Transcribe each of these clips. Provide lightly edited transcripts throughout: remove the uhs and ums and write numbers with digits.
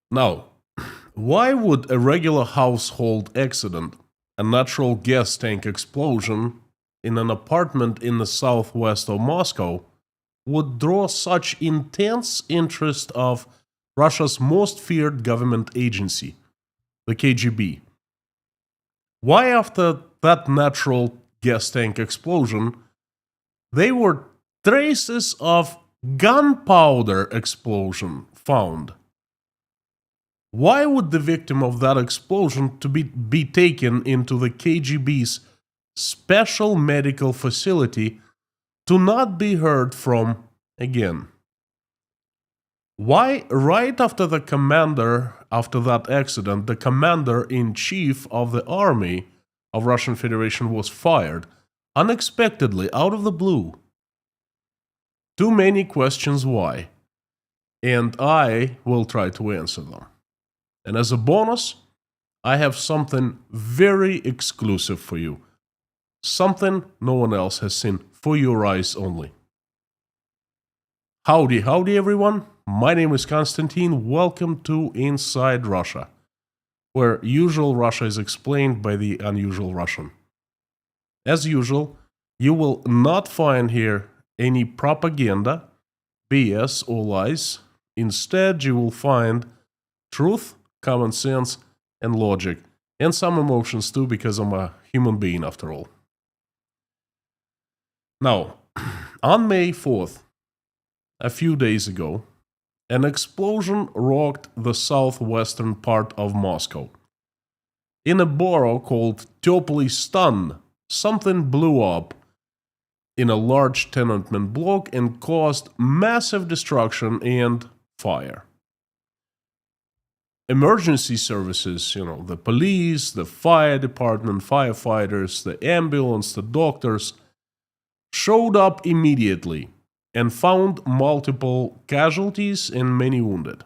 Now, why would a regular household accident, a natural gas tank explosion in an apartment in the southwest of Moscow, would draw such intense interest of Russia's most feared government agency, the KGB? Why, after that natural gas tank explosion, there were traces of gunpowder explosion found? Why would the victim of that explosion to be taken into the KGB's special medical facility to not be heard from again? Why, right after after that accident, the commander-in-chief of the army of Russian Federation was fired unexpectedly out of the blue? Too many questions why, and I will try to answer them. And as a bonus, I have something very exclusive for you. Something no one else has seen, for your eyes only. Howdy, howdy everyone. My name is Konstantin. Welcome to Inside Russia, where usual Russia is explained by the unusual Russian. As usual, you will not find here any propaganda, BS, or lies. Instead, you will find truth, common sense, and logic, and some emotions too, because I'm a human being after all. Now, on May 4th, a few days ago, an explosion rocked the southwestern part of Moscow. In a borough called Teplый Stan, something blew up in a large tenement block and caused massive destruction and fire. Emergency services, the police, the fire department, firefighters, the ambulance, the doctors, showed up immediately and found multiple casualties and many wounded.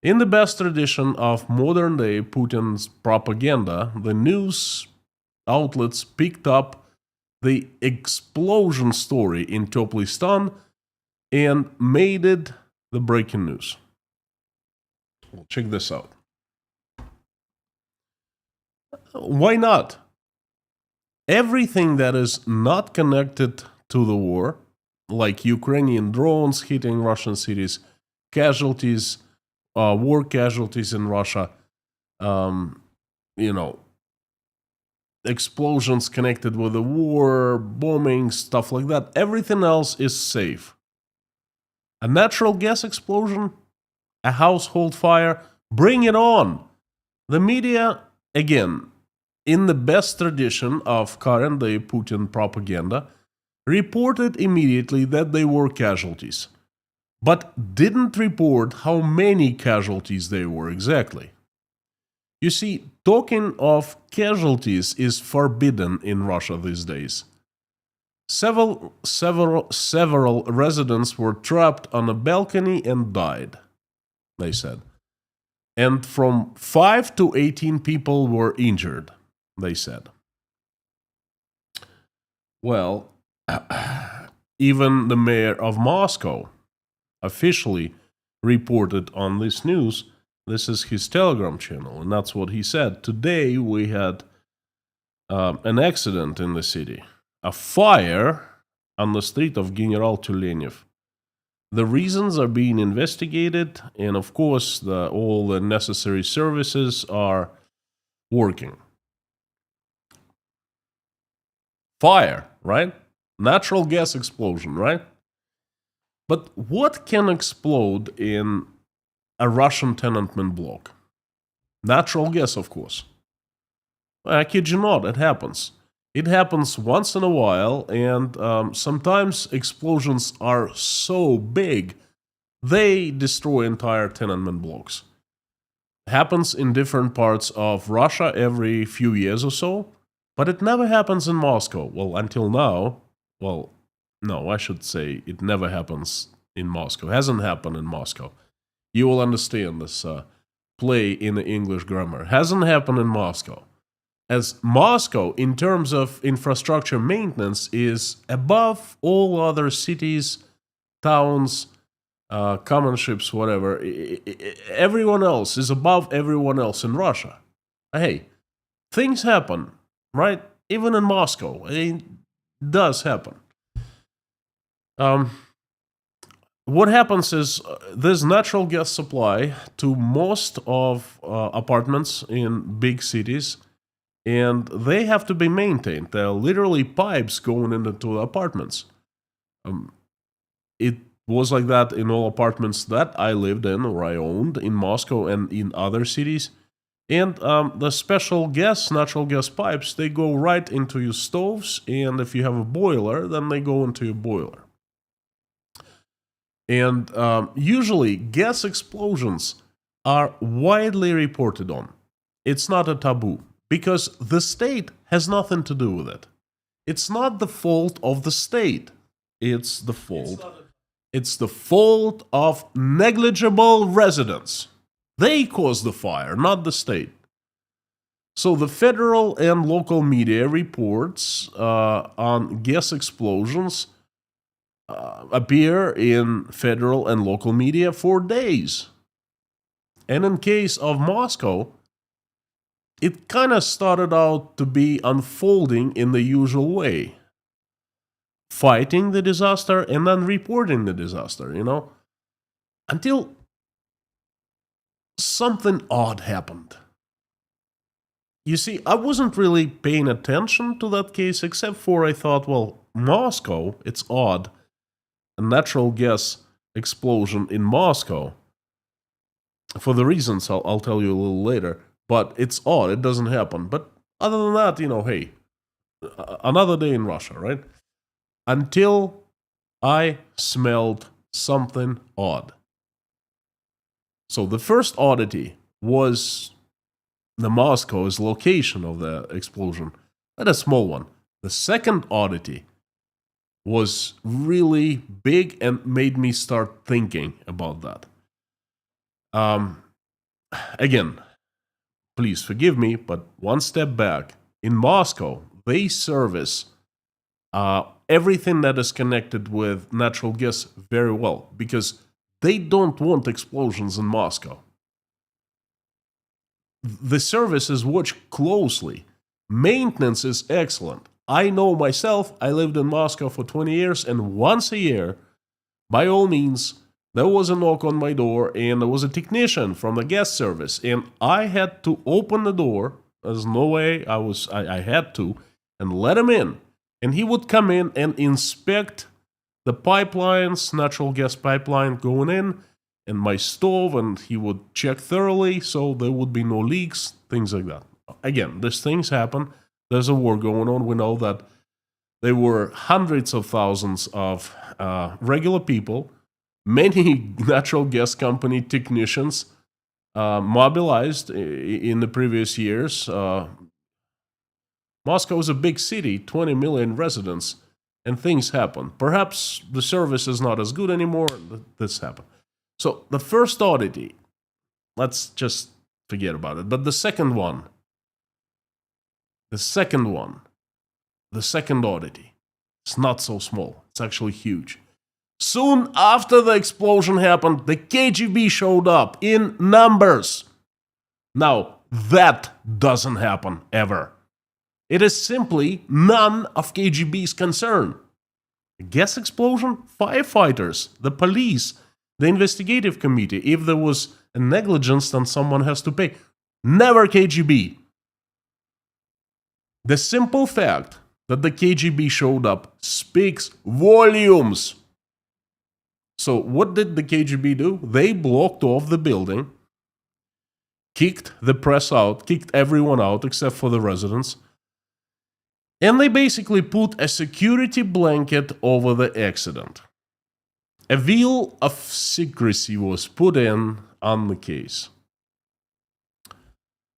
In the best tradition of modern-day Putin's propaganda, the news outlets picked up the explosion story in Teplый Stan and made it the breaking news. Well, check this out. Why not? Everything that is not connected to the war, like Ukrainian drones hitting Russian cities, casualties, war casualties in Russia, explosions connected with the war, bombings, stuff like that. Everything else is safe. A natural gas explosion? A household fire? Bring it on! The media, again, in the best tradition of current-day Putin propaganda, reported immediately that they were casualties, but didn't report how many casualties there were exactly. You see, talking of casualties is forbidden in Russia these days. Several residents were trapped on a balcony and died, they said. And from 5 to 18 people were injured, they said. Well, even the mayor of Moscow officially reported on this news. This is his Telegram channel, and that's what he said. Today we had an accident in the city, a fire on the street of General Tulenev. The reasons are being investigated, and of course, all the necessary services are working. Fire, right? Natural gas explosion, right? But what can explode in a Russian tenement block? Natural gas, of course. I kid you not, it happens. It happens once in a while, and sometimes explosions are so big, they destroy entire tenement blocks. It happens in different parts of Russia every few years or so, but it never happens in Moscow. Well, until now. Well, no, I should say it never happens in Moscow. It hasn't happened in Moscow. You will understand this play in the English grammar. It hasn't happened in Moscow. As Moscow, in terms of infrastructure maintenance, is above all other cities, towns, common ships, whatever. Everyone else is above everyone else in Russia. Hey, things happen, right? Even in Moscow, it does happen. What happens is there's natural gas supply to most of apartments in big cities, and they have to be maintained. There are literally pipes going into the apartments. It was like that in all apartments that I lived in or I owned in Moscow and in other cities. And the special natural gas pipes, they go right into your stoves, and if you have a boiler, then they go into your boiler. And usually, gas explosions are widely reported on. It's not a taboo, because the state has nothing to do with it. It's not the fault of the state. It's the fault of negligible residents. They caused the fire, not the state. So the federal and local media reports on gas explosions appear in federal and local media for days. And in case of Moscow, it kind of started out to be unfolding in the usual way. Fighting the disaster and then reporting the disaster, until something odd happened. You see, I wasn't really paying attention to that case, except for I thought, well, Moscow, it's odd. A natural gas explosion in Moscow. For the reasons I'll tell you a little later. But it's odd, it doesn't happen. But other than that, hey, another day in Russia, right? Until I smelled something odd. So the first oddity was the Moscow's location of the explosion, but a small one. The second oddity was really big and made me start thinking about that. Again, please forgive me, but one step back. In Moscow, they service everything that is connected with natural gas very well, because they don't want explosions in Moscow. The service is watched closely. Maintenance is excellent. I know myself, I lived in Moscow for 20 years, and once a year, by all means, there was a knock on my door, and there was a technician from the gas service, and I had to open the door. There's no way I had to, and let him in. And he would come in and inspect the pipelines, natural gas pipeline going in, and my stove, and he would check thoroughly so there would be no leaks, things like that. Again, these things happen. There's a war going on. We know that there were hundreds of thousands of regular people, many natural gas company technicians mobilized in the previous years. Moscow is a big city, 20 million residents, and things happen. Perhaps the service is not as good anymore. This happened. So the first oddity, let's just forget about it. But the second oddity, it's not so small. It's actually huge. Soon after the explosion happened, the KGB showed up in numbers. Now, that doesn't happen ever. It is simply none of KGB's concern. A gas explosion? Firefighters, the police, the investigative committee. If there was a negligence, then someone has to pay. Never KGB. The simple fact that the KGB showed up speaks volumes. So what did the KGB do? They blocked off the building, kicked the press out, kicked everyone out except for the residents, and they basically put a security blanket over the accident. A veil of secrecy was put in on the case.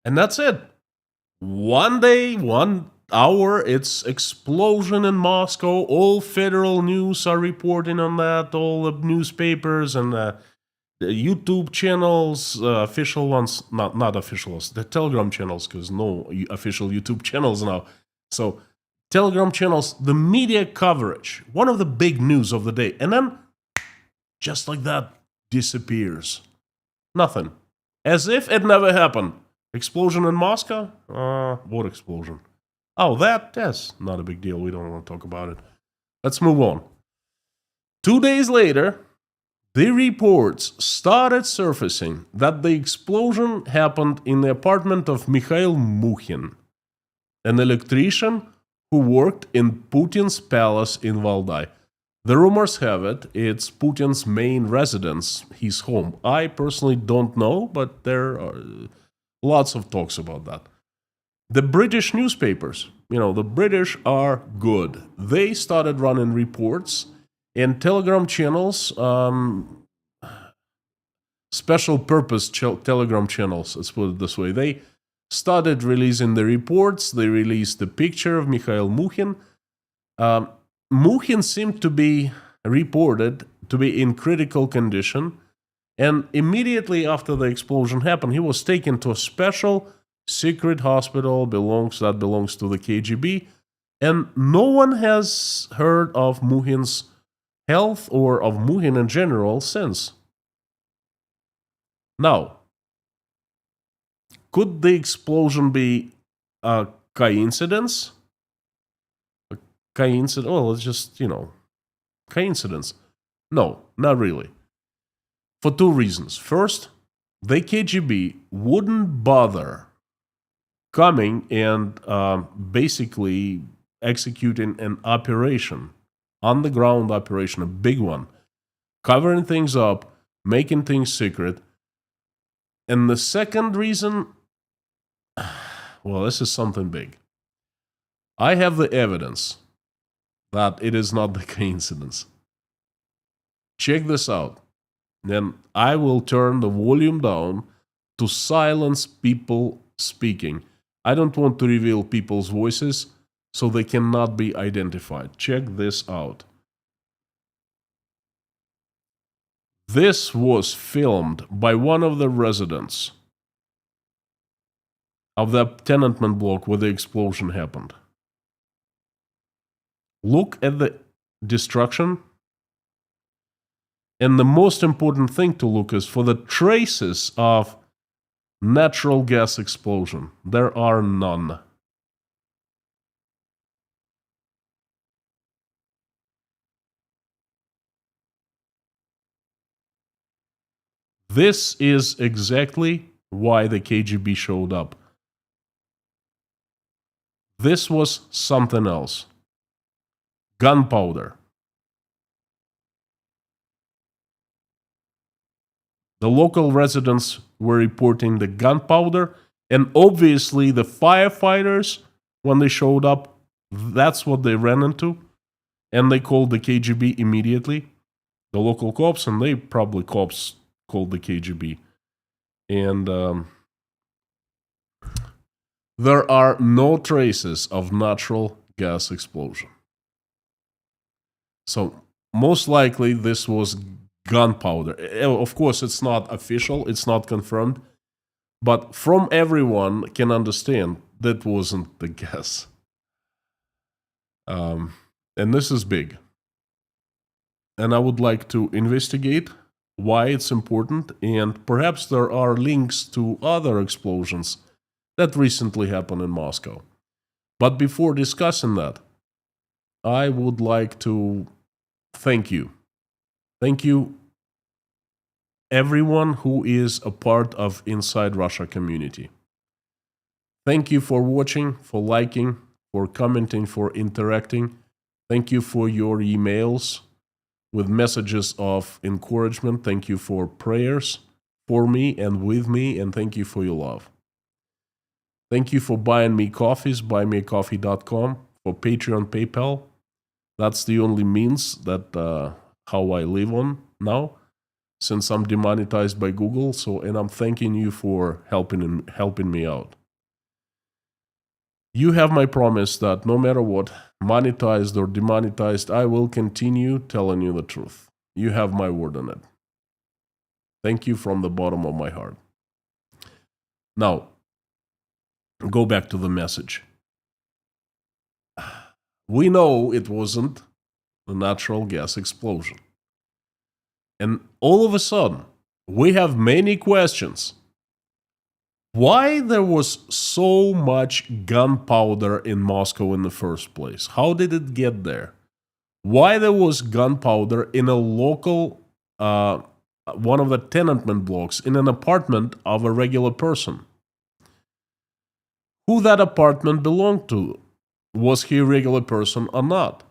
And that's it. One day, 1 hour, it's explosion in Moscow. All federal news are reporting on that. All the newspapers and the YouTube channels, official ones, not official ones, the Telegram channels, because no official YouTube channels now. So Telegram channels, the media coverage, one of the big news of the day. And then, just like that, disappears. Nothing. As if it never happened. Explosion in Moscow? What explosion? Oh, that's not a big deal. We don't want to talk about it. Let's move on. 2 days later, the reports started surfacing that the explosion happened in the apartment of Mikhail Mukhin, an electrician who worked in Putin's palace in Valdai. The rumors have it it's Putin's main residence, his home. I personally don't know, but there are lots of talks about that. The British newspapers, the British are good. They started running reports and Telegram channels, special purpose Telegram channels, let's put it this way. They started releasing the reports. They released the picture of Mikhail Mukhin. Mukhin seemed to be reported to be in critical condition, and immediately after the explosion happened, he was taken to a special secret hospital that belongs to the KGB, and no one has heard of Mukhin's health or of Mukhin in general since. Now, could the explosion be a coincidence? Well, it's just, coincidence. No, not really. For two reasons. First, the KGB wouldn't bother coming and basically executing an operation, on-the-ground operation, a big one, covering things up, making things secret. And the second reason, well, this is something big. I have the evidence that it is not the coincidence. Check this out. Then I will turn the volume down to silence people speaking. I don't want to reveal people's voices so they cannot be identified. Check this out. This was filmed by one of the residents of the tenement block where the explosion happened. Look at the destruction. And the most important thing to look is for the traces of natural gas explosion. There are none. This is exactly why the KGB showed up. This was something else. Gunpowder. The local residents were reporting the gunpowder, and obviously the firefighters, when they showed up, that's what they ran into, and they called the KGB immediately, the local cops, and they probably cops called the KGB. And there are no traces of natural gas explosion. So most likely this was gunpowder. Of course, it's not official, it's not confirmed, but from everyone can understand that wasn't the gas. And this is big. And I would like to investigate why it's important, and perhaps there are links to other explosions that recently happened in Moscow. But before discussing that, I would like to thank you. Thank you, everyone who is a part of Inside Russia community. Thank you for watching, for liking, for commenting, for interacting. Thank you for your emails with messages of encouragement. Thank you for prayers for me and with me, and thank you for your love. Thank you for buying me coffees, buymeacoffee.com, for Patreon, PayPal. That's the only means that how I live on now, since I'm demonetized by Google. And I'm thanking you for helping me out. You have my promise that no matter what, monetized or demonetized, I will continue telling you the truth. You have my word on it. Thank you from the bottom of my heart. Now, go back to the message. We know it wasn't a natural gas explosion. And all of a sudden, we have many questions. Why there was so much gunpowder in Moscow in the first place? How did it get there? Why there was gunpowder in a local, one of the tenement blocks, in an apartment of a regular person? Who that apartment belonged to? Was he a regular person or not?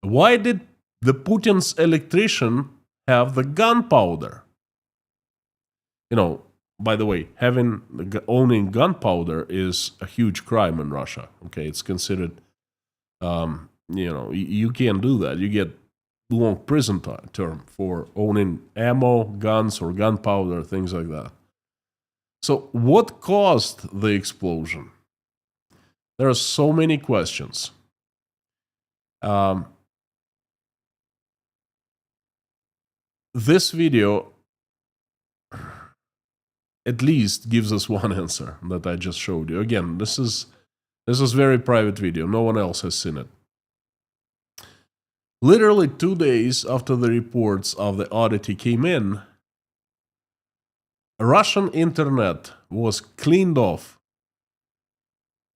Why did the Putin's electrician have the gunpowder? You know, by the way, owning gunpowder is a huge crime in Russia. Okay, it's considered, you can't do that. You get long prison term for owning ammo, guns, or gunpowder, things like that. So, what caused the explosion? There are so many questions. This video at least gives us one answer that I just showed you. Again, this is very private video. No one else has seen it. Literally 2 days after the reports of the oddity came in, Russian internet was cleaned off.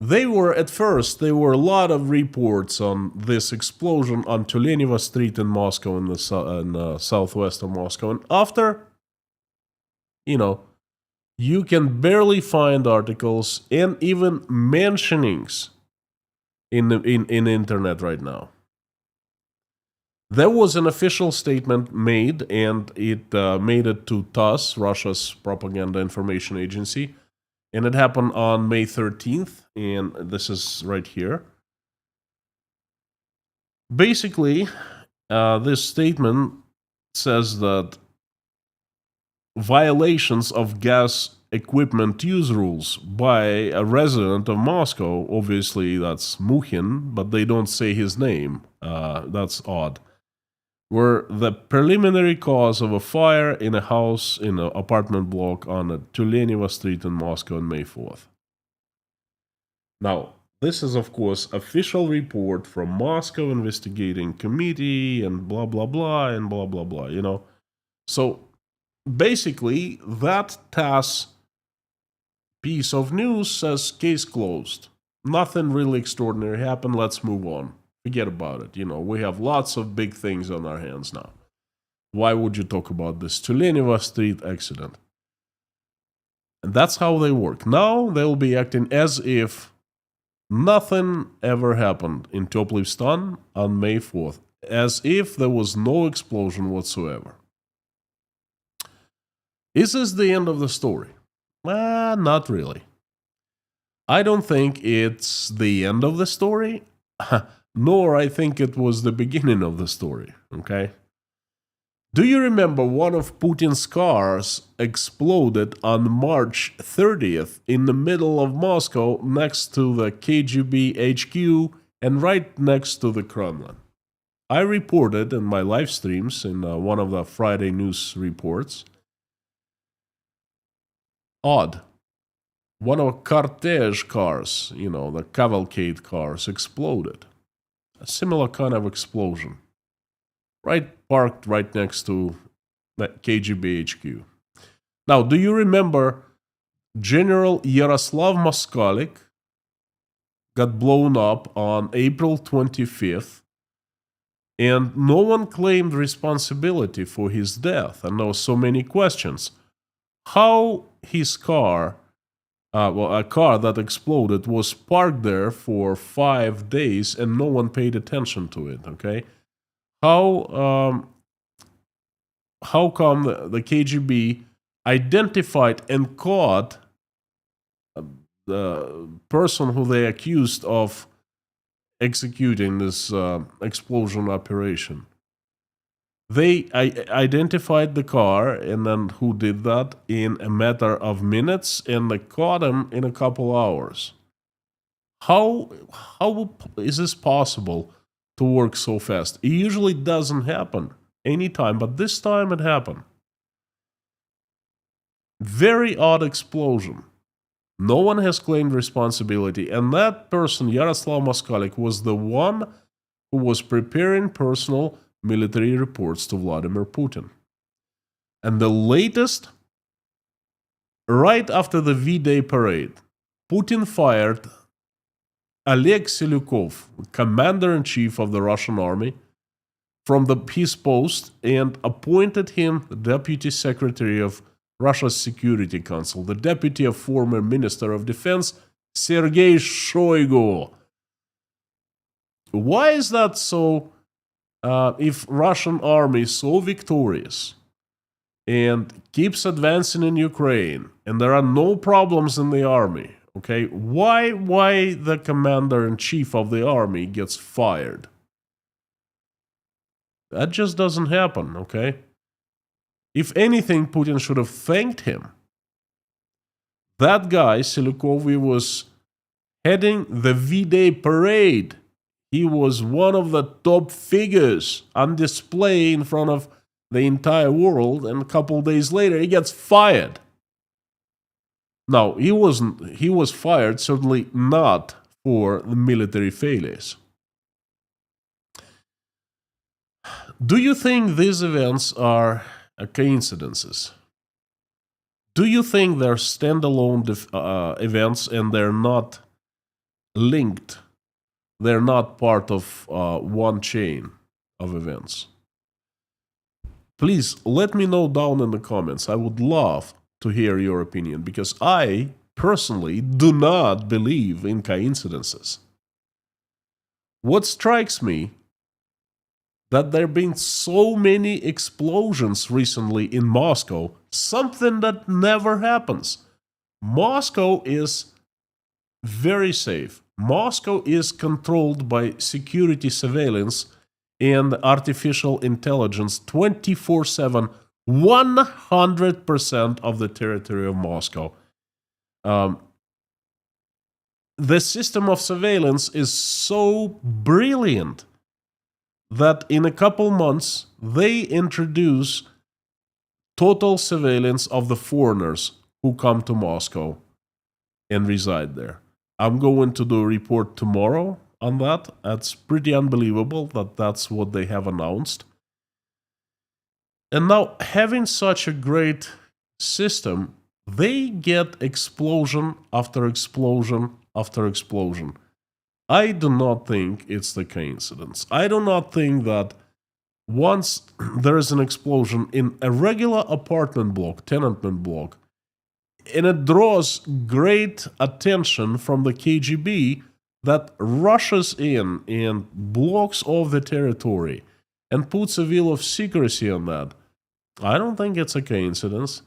There were a lot of reports on this explosion on Tuleneva Street in Moscow, in southwest of Moscow. And after, you can barely find articles and even mentionings in internet right now. There was an official statement made, and it made it to TASS, Russia's propaganda information agency, and it happened on May 13th, and this is right here. Basically, this statement says that violations of gas equipment use rules by a resident of Moscow, obviously that's Mukhin, but they don't say his name, that's odd, were the preliminary cause of a fire in a house in an apartment block on Tuleneva Street in Moscow on May 4th. Now, this is, of course, official report from Moscow Investigating Committee and blah, blah, blah, and blah, blah, blah, So, basically, that TASS piece of news says case closed. Nothing really extraordinary happened, let's move on. Forget about it. We have lots of big things on our hands now. Why would you talk about this Tuleneva Street accident? And that's how they work. Now they'll be acting as if nothing ever happened in Teplivstan on May 4th, as if there was no explosion whatsoever. Is this the end of the story? Not really. I don't think it's the end of the story. Nor I think it was the beginning of the story, okay? Do you remember one of Putin's cars exploded on March 30th in the middle of Moscow next to the KGB HQ and right next to the Kremlin? I reported in my live streams in one of the Friday news reports. Odd. One of cortege cars, the cavalcade cars, exploded. A similar kind of explosion. Parked right next to the KGB HQ. Now, do you remember General Yaroslav Moskalik got blown up on April 25th, and no one claimed responsibility for his death, and there were so many questions. How his car, a car that exploded, was parked there for 5 days and no one paid attention to it, okay? How come the KGB identified and caught the person who they accused of executing this explosion operation? They identified the car, and then who did that in a matter of minutes, and they caught him in a couple hours. How is this possible to work so fast? It usually doesn't happen anytime, but this time it happened. Very odd explosion. No one has claimed responsibility, and that person, Yaroslav Moskalik, was the one who was preparing personal military reports to Vladimir Putin. And the latest, right after the V-Day parade, Putin fired Oleg Selyukov, commander-in-chief of the Russian army, from his post and appointed him deputy secretary of Russia's Security Council, the deputy of former Minister of Defense Sergei Shoigu. Why is that so? If Russian army is so victorious and keeps advancing in Ukraine, and there are no problems in the army, okay, why the commander-in-chief of the army gets fired? That just doesn't happen, okay? If anything, Putin should have thanked him. That guy, Selyukov, was heading the V-Day parade. He was one of the top figures on display in front of the entire world, and a couple days later, he gets fired. Now, he was fired, certainly not for the military failures. Do you think these events are coincidences? Do you think they're standalone events and they're not linked? They're not part of one chain of events? Please let me know down in the comments. I would love to hear your opinion, because I personally do not believe in coincidences. What strikes me that there have been so many explosions recently in Moscow, something that never happens. Moscow is very safe. Moscow is controlled by security surveillance and artificial intelligence 24/7, 100% of the territory of Moscow. The system of surveillance is so brilliant that in a couple months, they introduce total surveillance of the foreigners who come to Moscow and reside there. I'm going to do a report tomorrow on that. That's pretty unbelievable that that's what they have announced. And now, having such a great system, they get explosion after explosion after explosion. I do not think it's the coincidence. I do not think that once there is an explosion in a regular apartment block, tenement block, and it draws great attention from the KGB that rushes in and blocks off the territory and puts a veil of secrecy on that, I don't think it's a coincidence.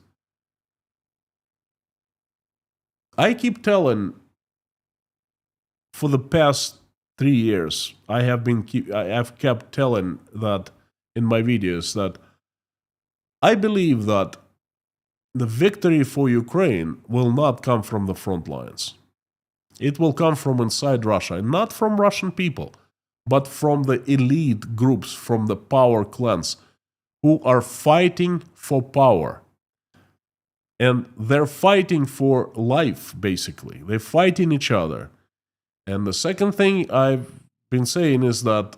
I keep telling, for the past 3 years, I've kept telling that in my videos that I believe that the victory for Ukraine will not come from the front lines. It will come from inside Russia, not from Russian people, but from the elite groups, from the power clans who are fighting for power. And they're fighting for life, basically. They're fighting each other. And the second thing I've been saying is that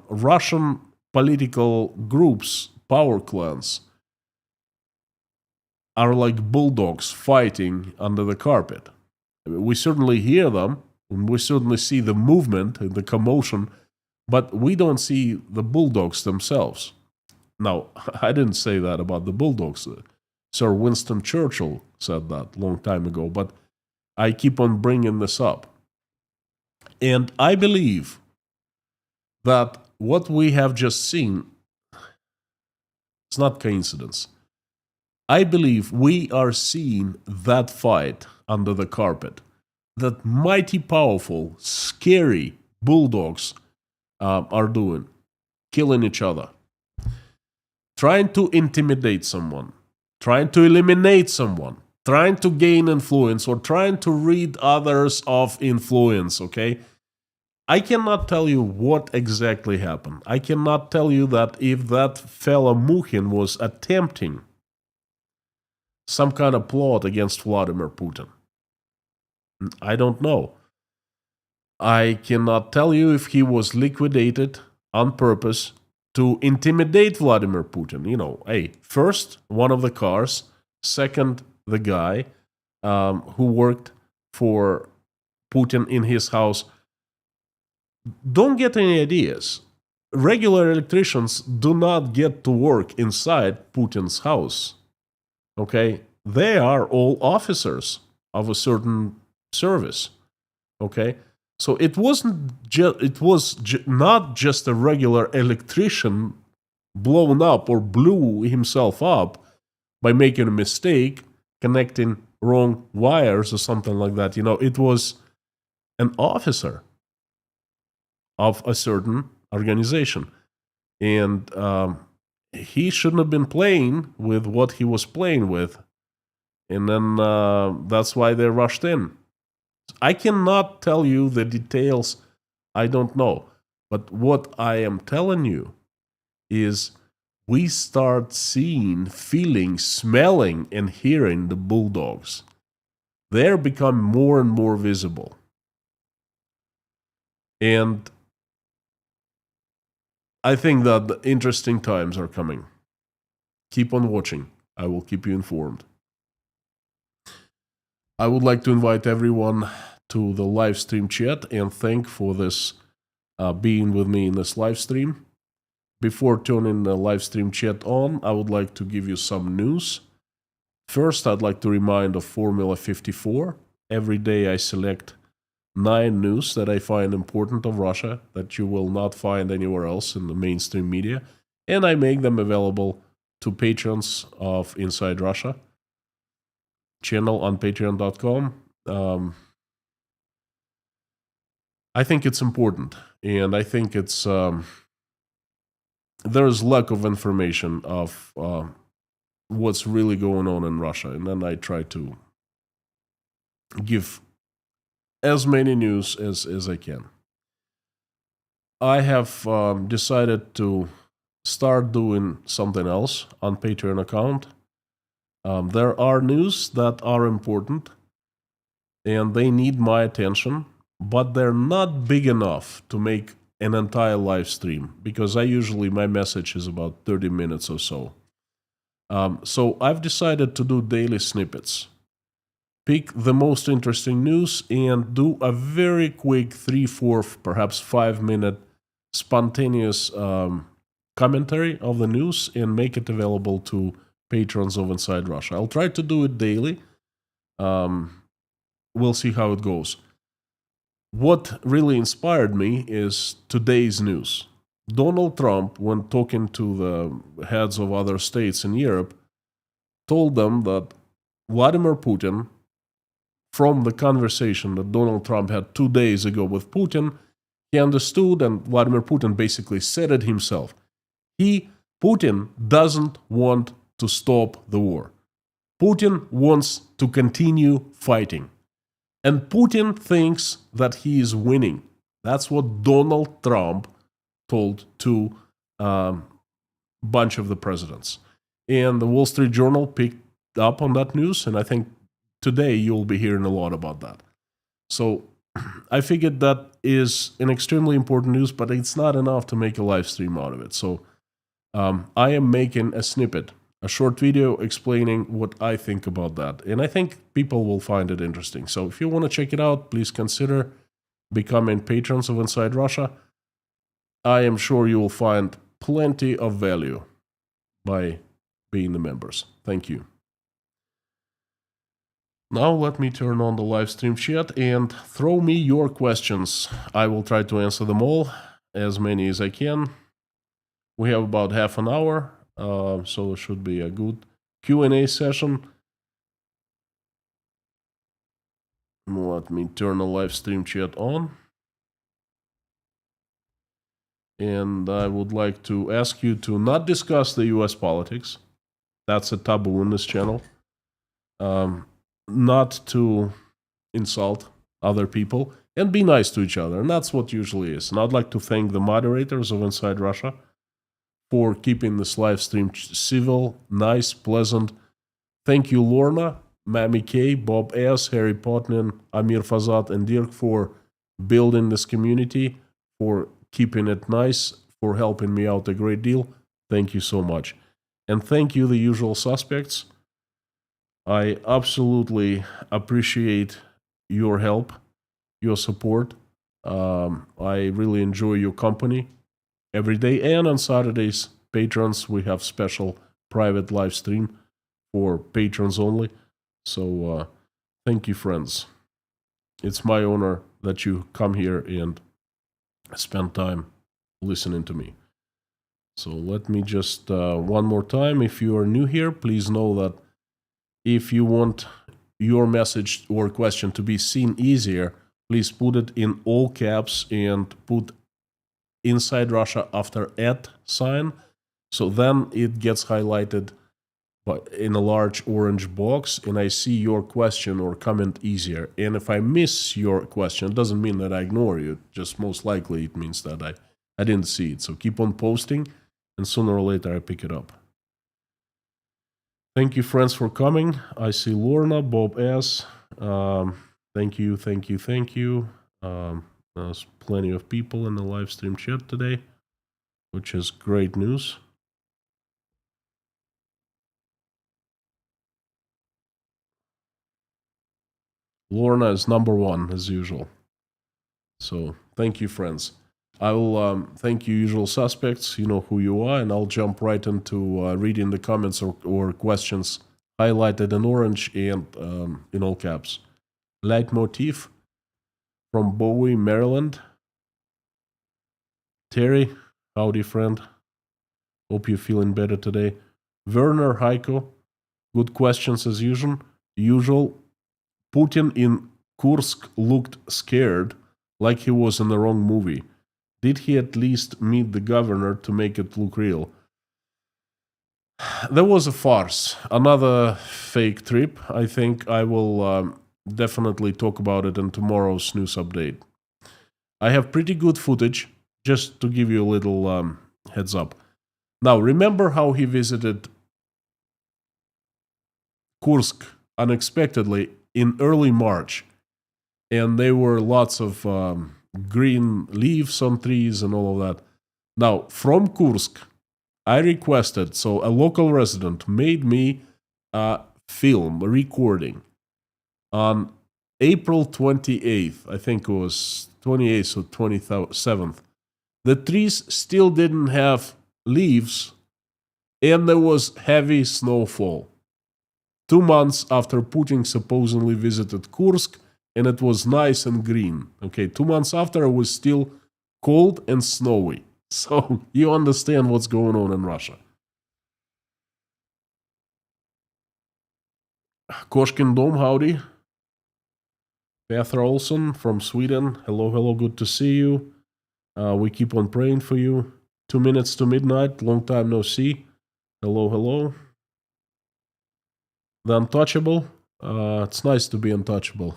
Russian political groups, power clans, are like bulldogs fighting under the carpet. We certainly hear them, and we certainly see the movement and the commotion, but we don't see the bulldogs themselves. Now, I didn't say that about the bulldogs. Sir Winston Churchill said that a long time ago, but I keep on bringing this up. And I believe that what we have just seen is not coincidence. I believe we are seeing that fight under the carpet, that mighty powerful, scary bulldogs are doing, killing each other, trying to intimidate someone, trying to eliminate someone, trying to gain influence, or trying to rid others of influence, okay? I cannot tell you what exactly happened. I cannot tell you that if that fella Mukhin was attempting some kind of plot against Vladimir Putin. I don't know. I cannot tell you if he was liquidated on purpose to intimidate Vladimir Putin. You know, hey, first, one of the cars, second, the guy who worked for Putin in his house. Don't get any ideas. Regular electricians do not get to work inside Putin's house. Okay? They are all officers of a certain service. Okay? So it wasn't not just a regular electrician blown up or blew himself up by making a mistake, connecting wrong wires or something like that. You know, it was an officer of a certain organization. And he shouldn't have been playing with what he was playing with. And then that's why they rushed in. I cannot tell you the details. I don't know. But what I am telling you is we start seeing, feeling, smelling, and hearing the bulldogs. They're becoming more and more visible. And I think that the interesting times are coming. Keep on watching. I will keep you informed. I would like to invite everyone to the live stream chat and thank for this being with me in this live stream. Before turning the live stream chat on, I would like to give you some news. First, I'd like to remind of Formula 54. Every day I select 9 news that I find important of Russia that you will not find anywhere else in the mainstream media, and I make them available to patrons of Inside Russia channel on patreon.com. I think it's important, and I think it's there's lack of information of what's really going on in Russia, and then I try to give as many news as I can. I have decided to start doing something else on Patreon account. There are news that are important, and they need my attention, but they're not big enough to make an entire live stream, because my message is about 30 minutes or so. So I've decided to do daily snippets. Pick the most interesting news and do a very quick 3, 4, perhaps 5-minute spontaneous commentary of the news and make it available to patrons of Inside Russia. I'll try to do it daily. We'll see how it goes. What really inspired me is today's news. Donald Trump, when talking to the heads of other states in Europe, told them that Vladimir Putin, from the conversation that Donald Trump had 2 days ago with Putin, he understood, and Vladimir Putin basically said it himself. Putin doesn't want to stop the war. Putin wants to continue fighting. And Putin thinks that he is winning. That's what Donald Trump told to a bunch of the presidents. And the Wall Street Journal picked up on that news, and I think today you'll be hearing a lot about that. So I figured that is an extremely important news, but it's not enough to make a live stream out of it. So I am making a snippet, a short video explaining what I think about that. And I think people will find it interesting. So if you want to check it out, please consider becoming patrons of Inside Russia. I am sure you will find plenty of value by being the members. Thank you. Now let me turn on the live stream chat and throw me your questions. I will try to answer them all, as many as I can. We have about half an hour. So it should be a good Q&A session. Let me turn the live stream chat on. And I would like to ask you to not discuss the US politics. That's a taboo in this channel. Not to insult other people, and be nice to each other. And that's what usually is. And I'd like to thank the moderators of Inside Russia for keeping this live stream civil, nice, pleasant. Thank you, Lorna, Mammy K, Bob S, Harry Potnin, Amir Fazat, and Dirk for building this community, for keeping it nice, for helping me out a great deal. Thank you so much. And thank you, the usual suspects. I absolutely appreciate your help, your support. I really enjoy your company every day, and on Saturdays, patrons, we have special private live stream for patrons only. So thank you, friends. It's my honor that you come here and spend time listening to me. So let me just one more time. If you are new here, please know that if you want your message or question to be seen easier, please put it in all caps and put inside Russia after @ so then it gets highlighted in a large orange box, and I see your question or comment easier. And if I miss your question, it doesn't mean that I ignore you, just most likely it means that I didn't see it. So keep on posting, and sooner or later I pick it up. Thank you, friends, for coming. I see Lorna, Bob S. Thank you. There's plenty of people in the live stream chat today, which is great news. Lorna is number one, as usual. So thank you, friends. I will thank you, usual suspects. You know who you are, and I'll jump right into reading the comments or questions highlighted in orange and in all caps. Leitmotif from Bowie, Maryland. Terry, howdy, friend. Hope you're feeling better today. Werner Heiko, good questions as usual. Putin in Kursk looked scared, like he was in the wrong movie. Did he at least meet the governor to make it look real? There was a farce, another fake trip. I think I will definitely talk about it in tomorrow's news update. I have pretty good footage, just to give you a little heads up. Now, remember how he visited Kursk unexpectedly in early March, and there were lots of green leaves on trees and all of that. Now, from Kursk, I requested, so a local resident made me a film, a recording on April 28th. I think it was 28th or 27th. The trees still didn't have leaves, and there was heavy snowfall. 2 months after Putin supposedly visited Kursk, and it was nice and green. Okay, 2 months after, it was still cold and snowy. So you understand what's going on in Russia. Koshkin Dom, howdy. Petra Olson from Sweden. Hello, good to see you. We keep on praying for you. 2 minutes to midnight, long time no see. Hello. The Untouchable. It's nice to be untouchable.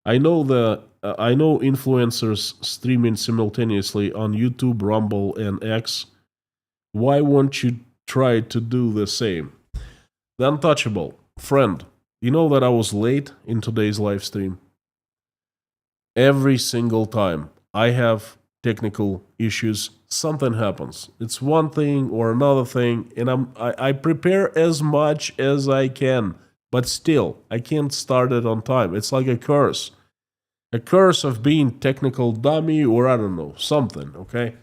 I know influencers streaming simultaneously on YouTube, Rumble, and X. Why won't you try to do the same? The Untouchable. Friend, you know that I was late in today's live stream? Every single time I have technical issues, something happens. It's one thing or another thing, and I prepare as much as I can, but still, I can't start it on time. It's like a curse. A curse of being technical dummy, or I don't know, something, okay?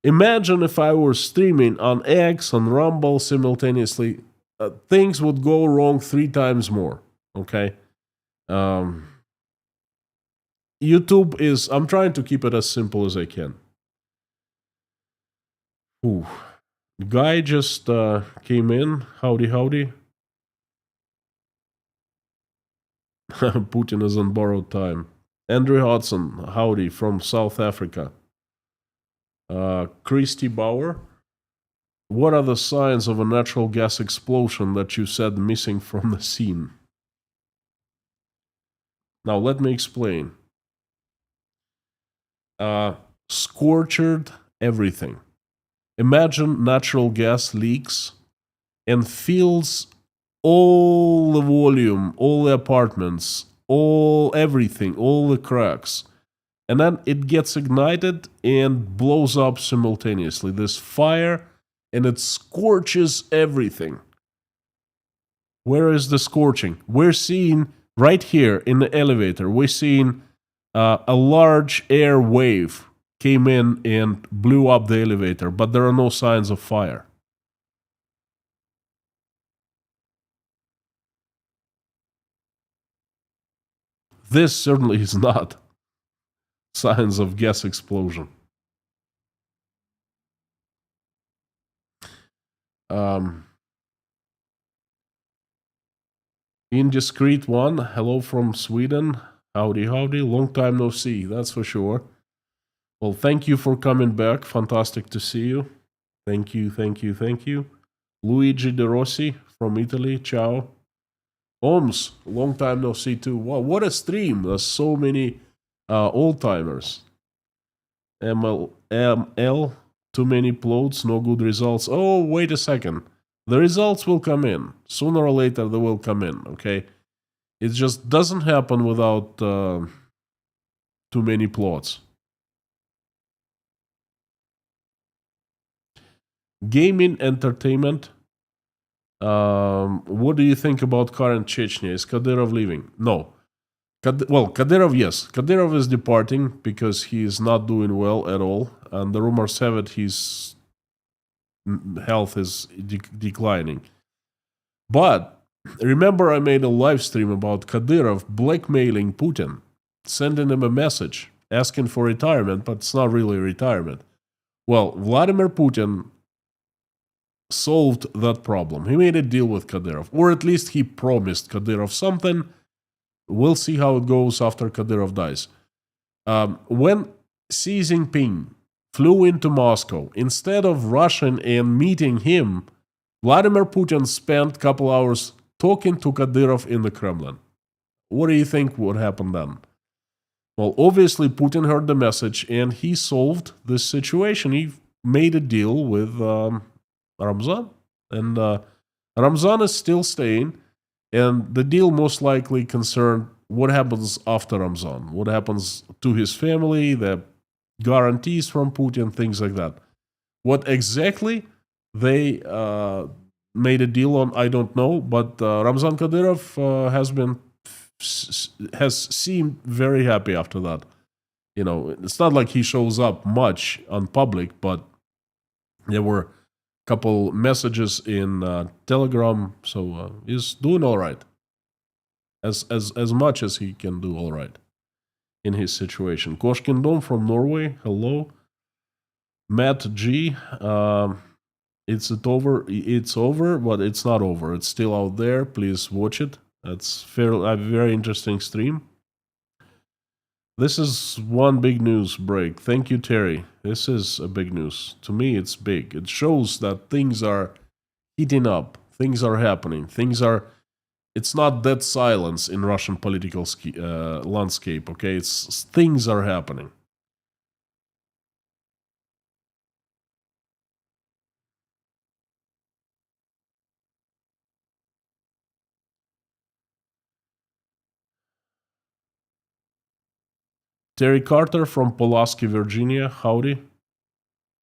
Imagine if I were streaming on X, on Rumble simultaneously, things would go wrong 3 times more, okay? YouTube is, I'm trying to keep it as simple as I can. Ooh. Guy just came in. Howdy. Putin is on borrowed time. Andrew Hodson, howdy, from South Africa. Christy Bauer, what are the signs of a natural gas explosion that you said missing from the scene? Now, let me explain. Scorched everything. Imagine natural gas leaks and fills all the volume, all the apartments, everything, all the cracks. and then it gets ignited and blows up simultaneously. This fire, and it scorches everything. Where is the scorching? We're seeing right here in the elevator, we're seeing a large air wave came in and blew up the elevator, but there are no signs of fire. This certainly is not signs of gas explosion. Indiscreet one, hello from Sweden. Howdy, howdy. Long time no see, that's for sure. Well, thank you for coming back. Fantastic to see you. Thank you, thank you, thank you. Luigi De Rossi from Italy. Ciao. Holmes, long time no see too. Wow, what a stream. There's so many old timers. ML, too many plots, no good results. Oh, wait a second. The results will come in. Sooner or later, they will come in, okay? It just doesn't happen without too many plots. Gaming entertainment. What do you think about current Chechnya? Is Kadyrov leaving? No. Well, Kadyrov, yes. Kadyrov is departing because he is not doing well at all. And the rumors have it his health is declining. But remember, I made a live stream about Kadyrov blackmailing Putin, sending him a message asking for retirement, but it's not really retirement. Well, Vladimir Putin solved that problem. He made a deal with Kadyrov, or at least he promised Kadyrov something. We'll see how it goes after Kadyrov dies. When Xi Jinping flew into Moscow, instead of rushing and meeting him, Vladimir Putin spent a couple hours talking to Kadyrov in the Kremlin. What do you think would happen then? Well, obviously Putin heard the message and he solved this situation. He made a deal with Ramzan, and Ramzan is still staying, and the deal most likely concerned what happens after Ramzan, what happens to his family, the guarantees from Putin, things like that. What exactly they made a deal on, I don't know, but Ramzan Kadyrov has seemed very happy after that. You know, it's not like he shows up much on public, but there were couple messages in Telegram, so he's doing all right. As much as he can do all right in his situation. Koshkin Dom from Norway, hello. Matt G, it's over, but it's not over. It's still out there. Please watch it. It's a very interesting stream. This is one big news break. Thank you, Terry. This is a big news. To me, it's big. It shows that things are heating up. Things are happening. It's not dead silence in Russian political landscape, okay? Things are happening. Terry Carter from Pulaski, Virginia. Howdy.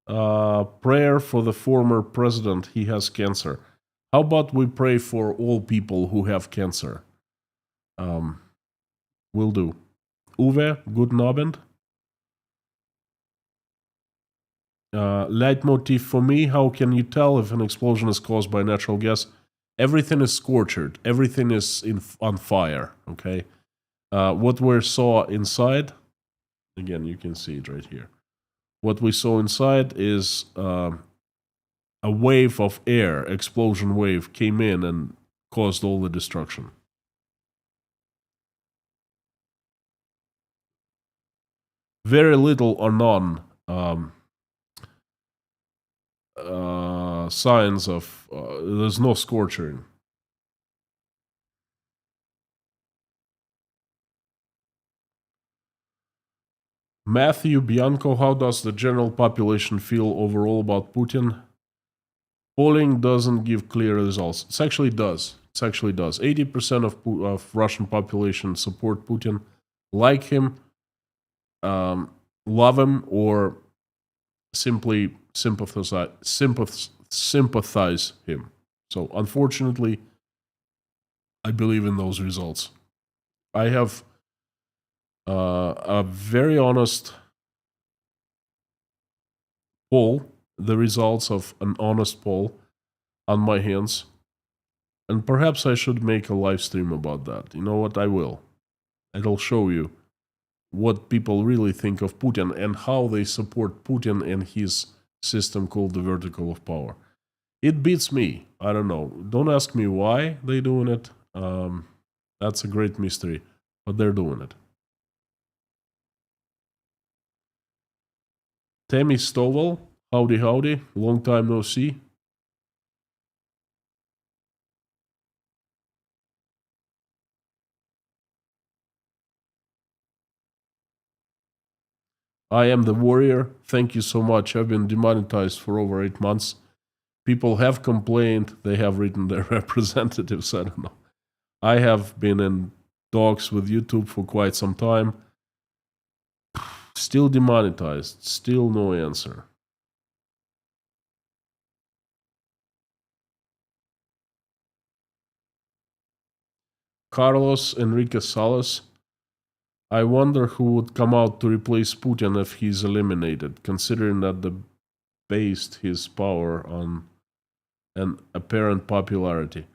Prayer for the former president. He has cancer. How about we pray for all people who have cancer? Will do. Uwe, guten Abend. Leitmotif for me, how can you tell if an explosion is caused by natural gas? Everything is scorched. Everything is on fire, okay? What we saw inside, again, you can see it right here. What we saw inside is a wave of air, explosion wave, came in and caused all the destruction. Very little or none signs of, there's no scorching. Matthew Bianco, how does the general population feel overall about Putin? Polling doesn't give clear results. It actually does. 80% of Russian population support Putin, like him. love him or simply sympathize him. So unfortunately, I believe in those results. I have a very honest poll, the results of an honest poll on my hands. And perhaps I should make a live stream about that. You know what? I will. It'll show you what people really think of Putin and how they support Putin and his system called the vertical of power. It beats me. I don't know. Don't ask me why they're doing it. That's a great mystery, but they're doing it. Tammy Stovall, howdy howdy, long time no see. I am the warrior. Thank you so much. I've been demonetized for over 8 months. People have complained. They have written their representatives. I don't know. I have been in talks with YouTube for quite some time. Still demonetized. Still no answer. Carlos Enrique Salas. I wonder who would come out to replace Putin if he's eliminated, considering that they based his power on an apparent popularity.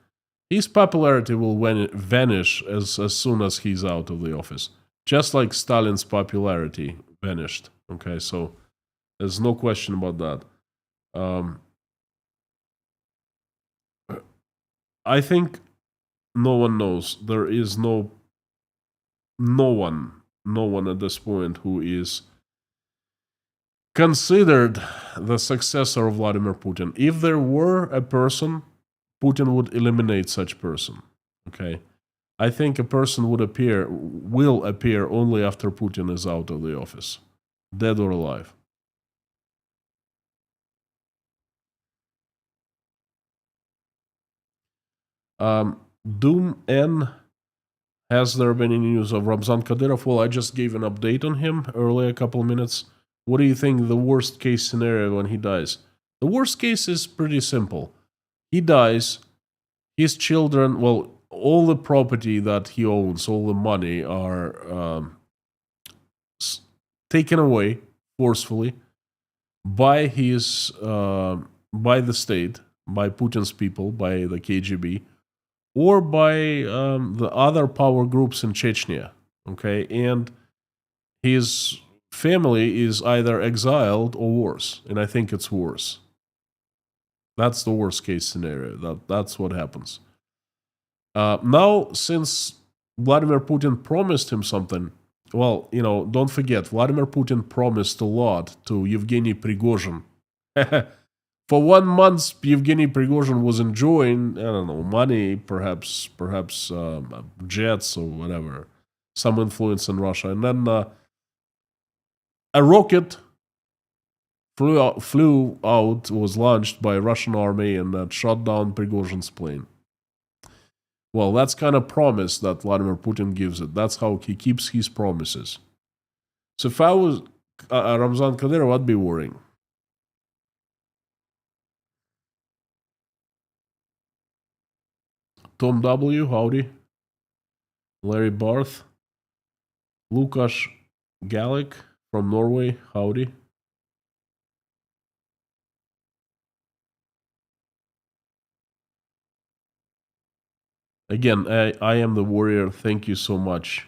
His popularity will vanish as soon as he's out of the office. Just like Stalin's popularity vanished. Okay, so there's no question about that. I think no one knows. There is no one at this point who is considered the successor of Vladimir Putin. If there were a person, Putin would eliminate such person. Okay, I think a person will appear only after Putin is out of the office, dead or alive. Doom N. Has there been any news of Ramzan Kadyrov? Well, I just gave an update on him earlier, a couple of minutes. What do you think the worst case scenario when he dies? The worst case is pretty simple. He dies, his children, well, all the property that he owns, all the money are taken away forcefully by by the state, by Putin's people, by the KGB, or by the other power groups in Chechnya. Okay, and his family is either exiled or worse, and I think it's worse. That's the worst case scenario. That's what happens. Now, since Vladimir Putin promised him something, well, don't forget, Vladimir Putin promised a lot to Yevgeny Prigozhin. For 1 month, Yevgeny Prigozhin was enjoying, I don't know, money, perhaps jets or whatever, some influence in Russia. And then a rocket flew out, was launched by a Russian army, and that shot down Prigozhin's plane. Well, that's kind of promise that Vladimir Putin gives it. That's how he keeps his promises. So if I was Ramzan Kadyrov, I'd be worrying. Tom W., howdy. Larry Barth. Lukas Gallic from Norway, howdy. Again, I am the warrior. Thank you so much.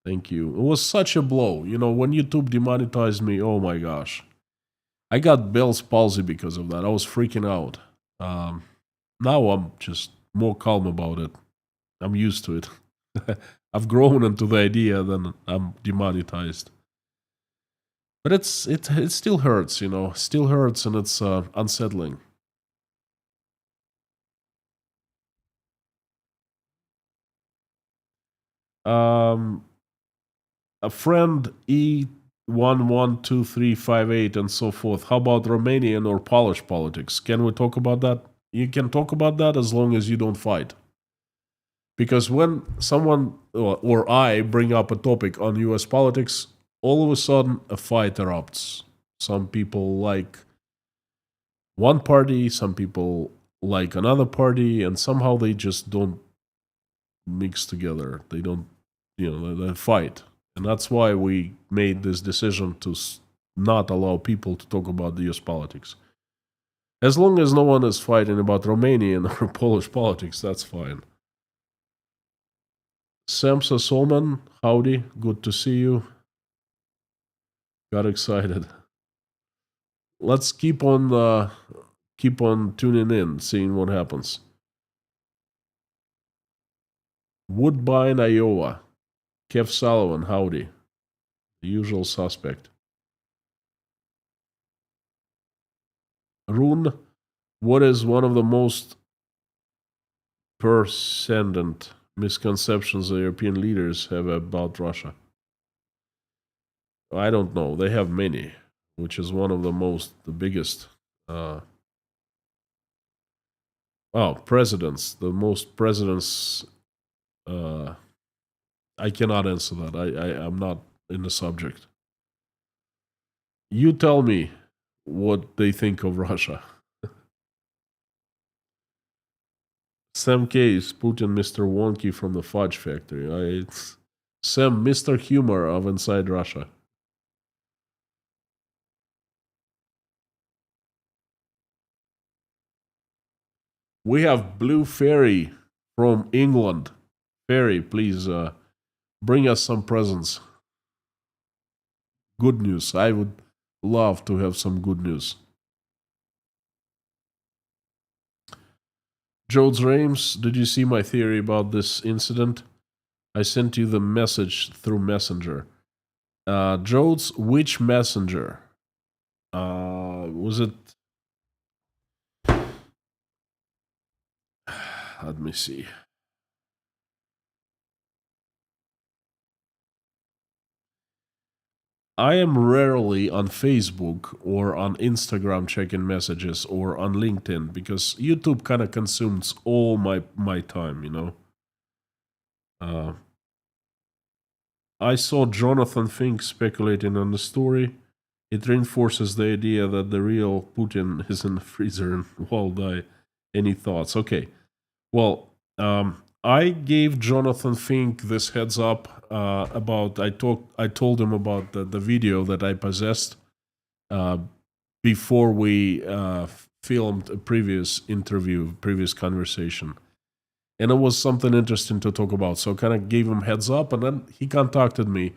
Thank you. It was such a blow. When YouTube demonetized me, oh my gosh. I got Bell's palsy because of that. I was freaking out. Now I'm just more calm about it. I'm used to it. I've grown into the idea that I'm demonetized. But it still hurts, still hurts, and it's unsettling. A friend E112358 and so forth. How about Romanian or Polish politics? Can we talk about that? You can talk about that as long as you don't fight. Because when someone or I bring up a topic on US politics, all of a sudden a fight erupts. Some people like one party, some people like another party, and somehow they just don't mix together. They don't, they fight. And that's why we made this decision to not allow people to talk about the US politics. As long as no one is fighting about Romanian or Polish politics, that's fine. Samsa Solman, howdy, good to see you. Got excited. Let's keep on tuning in, seeing what happens. Woodbine, Iowa. Kev Sullivan, howdy. The usual suspect. Rune, what is one of the most persistent misconceptions the European leaders have about Russia? I don't know. They have many, which is one of the biggest. Presidents. The most presidents. I cannot answer that. I'm not in the subject. You tell me what they think of Russia. Sam Case, Putin, Mr. Wonky from the Fudge Factory. Sam, Mr. Humor of Inside Russia. We have Blue Fairy from England. Fairy, please bring us some presents. Good news. I would love to have some good news. Jodes Rames, did you see my theory about this incident? I sent you the message through Messenger. Jodes, which Messenger? Was it? Let me see. I am rarely on Facebook or on Instagram checking messages or on LinkedIn because YouTube kind of consumes all my time, I saw Jonathan Fink speculating on the story. It reinforces the idea that the real Putin is in the freezer and will die. Any thoughts? Okay. Well, I gave Jonathan Fink this heads up about. I told him about the video that I possessed before we filmed a previous interview, previous conversation, and it was something interesting to talk about. So I kind of gave him heads up, and then he contacted me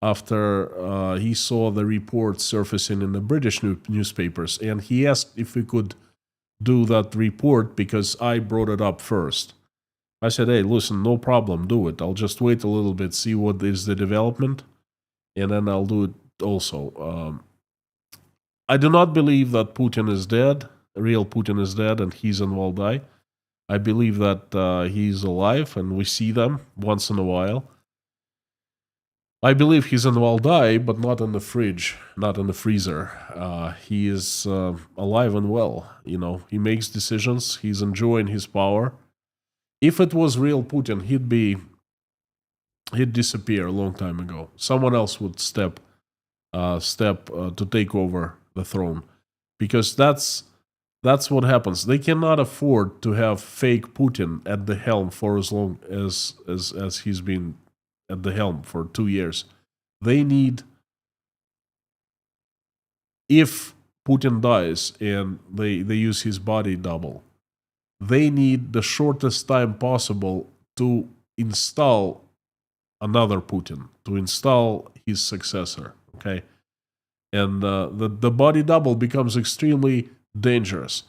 after he saw the report surfacing in the British newspapers, and he asked if we could do that report because I brought it up first. I said, hey, listen, no problem, do it. I'll just wait a little bit, see what is the development, and then I'll do it also. I do not believe that Putin is dead, real Putin is dead, and he's in Valdai. I believe that he's alive, and we see them once in a while. I believe he's in Valdai, but not in the fridge, not in the freezer. He is alive and well. He makes decisions. He's enjoying his power. If it was real Putin, he'd disappear a long time ago. Someone else would step to take over the throne, because that's what happens. They cannot afford to have fake Putin at the helm for as long as he's been at the helm for 2 years. They need, if Putin dies and they use his body double, they need the shortest time possible to install another Putin, to install his successor, okay? And the body double becomes extremely dangerous.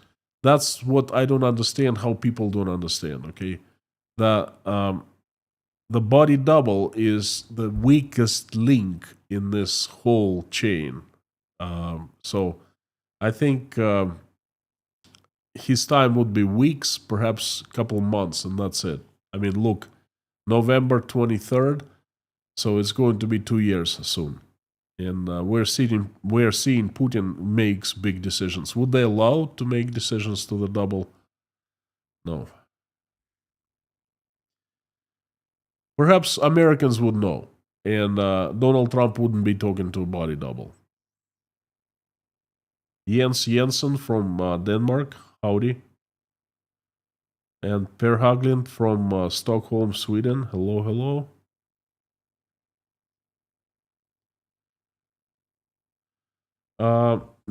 That's what I don't understand, how people don't understand, okay? The body double is the weakest link in this whole chain. So I think his time would be weeks, perhaps a couple months, and that's it. I mean, look, November 23rd, so it's going to be 2 years soon. And we're seeing Putin makes big decisions. Would they allow to make decisions to the double? No. Perhaps Americans would know. and Donald Trump wouldn't be talking to a body double. Jens Jensen from Denmark, howdy. And Per Haglind from Stockholm, Sweden, hello, hello.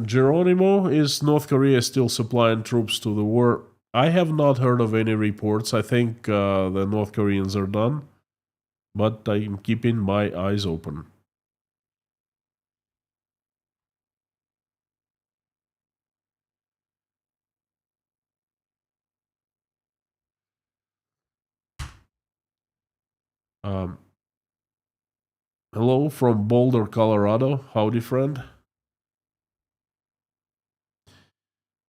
Geronimo, is North Korea still supplying troops to the war? I have not heard of any reports. I think the North Koreans are done, but I'm keeping my eyes open. Um, hello from Boulder, Colorado. Howdy, friend.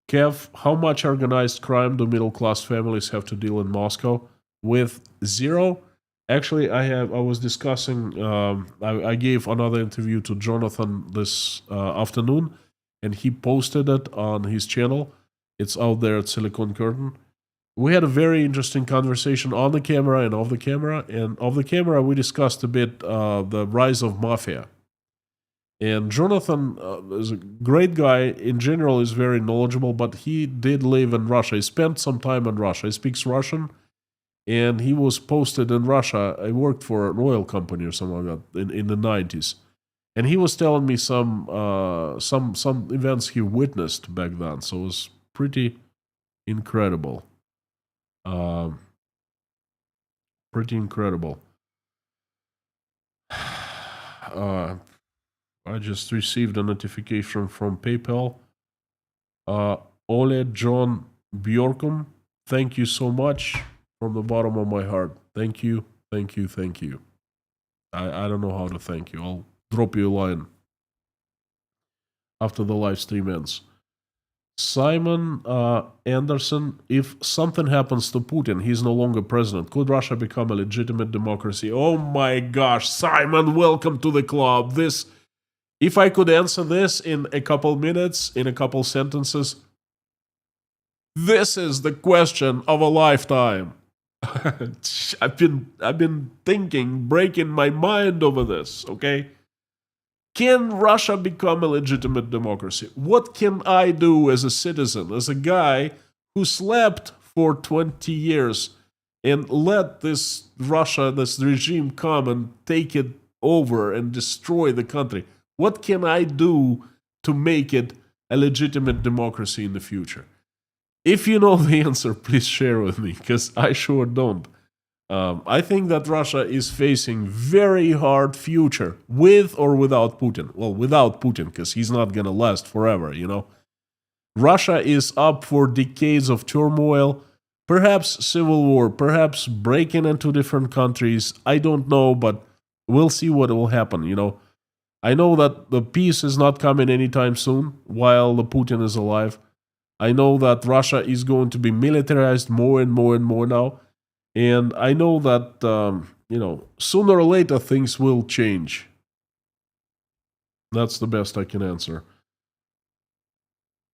Kev, how much organized crime do middle-class families have to deal in Moscow? With zero? Actually, I was discussing. I gave another interview to Jonathan this afternoon, and he posted it on his channel. It's out there at Silicon Curtain. We had a very interesting conversation on the camera and off the camera. And off the camera, we discussed a bit the rise of mafia. And Jonathan is a great guy. In general, is very knowledgeable, but he did live in Russia. He spent some time in Russia. He speaks Russian, and he was posted in Russia. I worked for an oil company or something like that in the 90s. And he was telling me some events he witnessed back then. So it was pretty incredible. Pretty incredible. I just received a notification from PayPal. Ole John Bjorkum, thank you so much from the bottom of my heart. Thank you, thank you, thank you. I don't know how to thank you. I'll drop you a line after the live stream ends. Simon Anderson, if something happens to Putin, he's no longer president. Could Russia become a legitimate democracy? Oh my gosh, Simon, welcome to the club. If I could answer this in a couple minutes, in a couple sentences, this is the question of a lifetime. I've been thinking, breaking my mind over this, okay? Can Russia become a legitimate democracy? What can I do as a citizen, as a guy who slept for 20 years and let this Russia, this regime come and take it over and destroy the country? What can I do to make it a legitimate democracy in the future? If you know the answer, please share with me, because I sure don't. I think that Russia is facing very hard future, with or without Putin. Well, without Putin, because he's not going to last forever, you know. Russia is up for decades of turmoil, perhaps civil war, perhaps breaking into different countries. I don't know, but we'll see what will happen, you know. I know that the peace is not coming anytime soon while the Putin is alive. I know that Russia is going to be militarized more and more and more now. And I know that, sooner or later things will change. That's the best I can answer.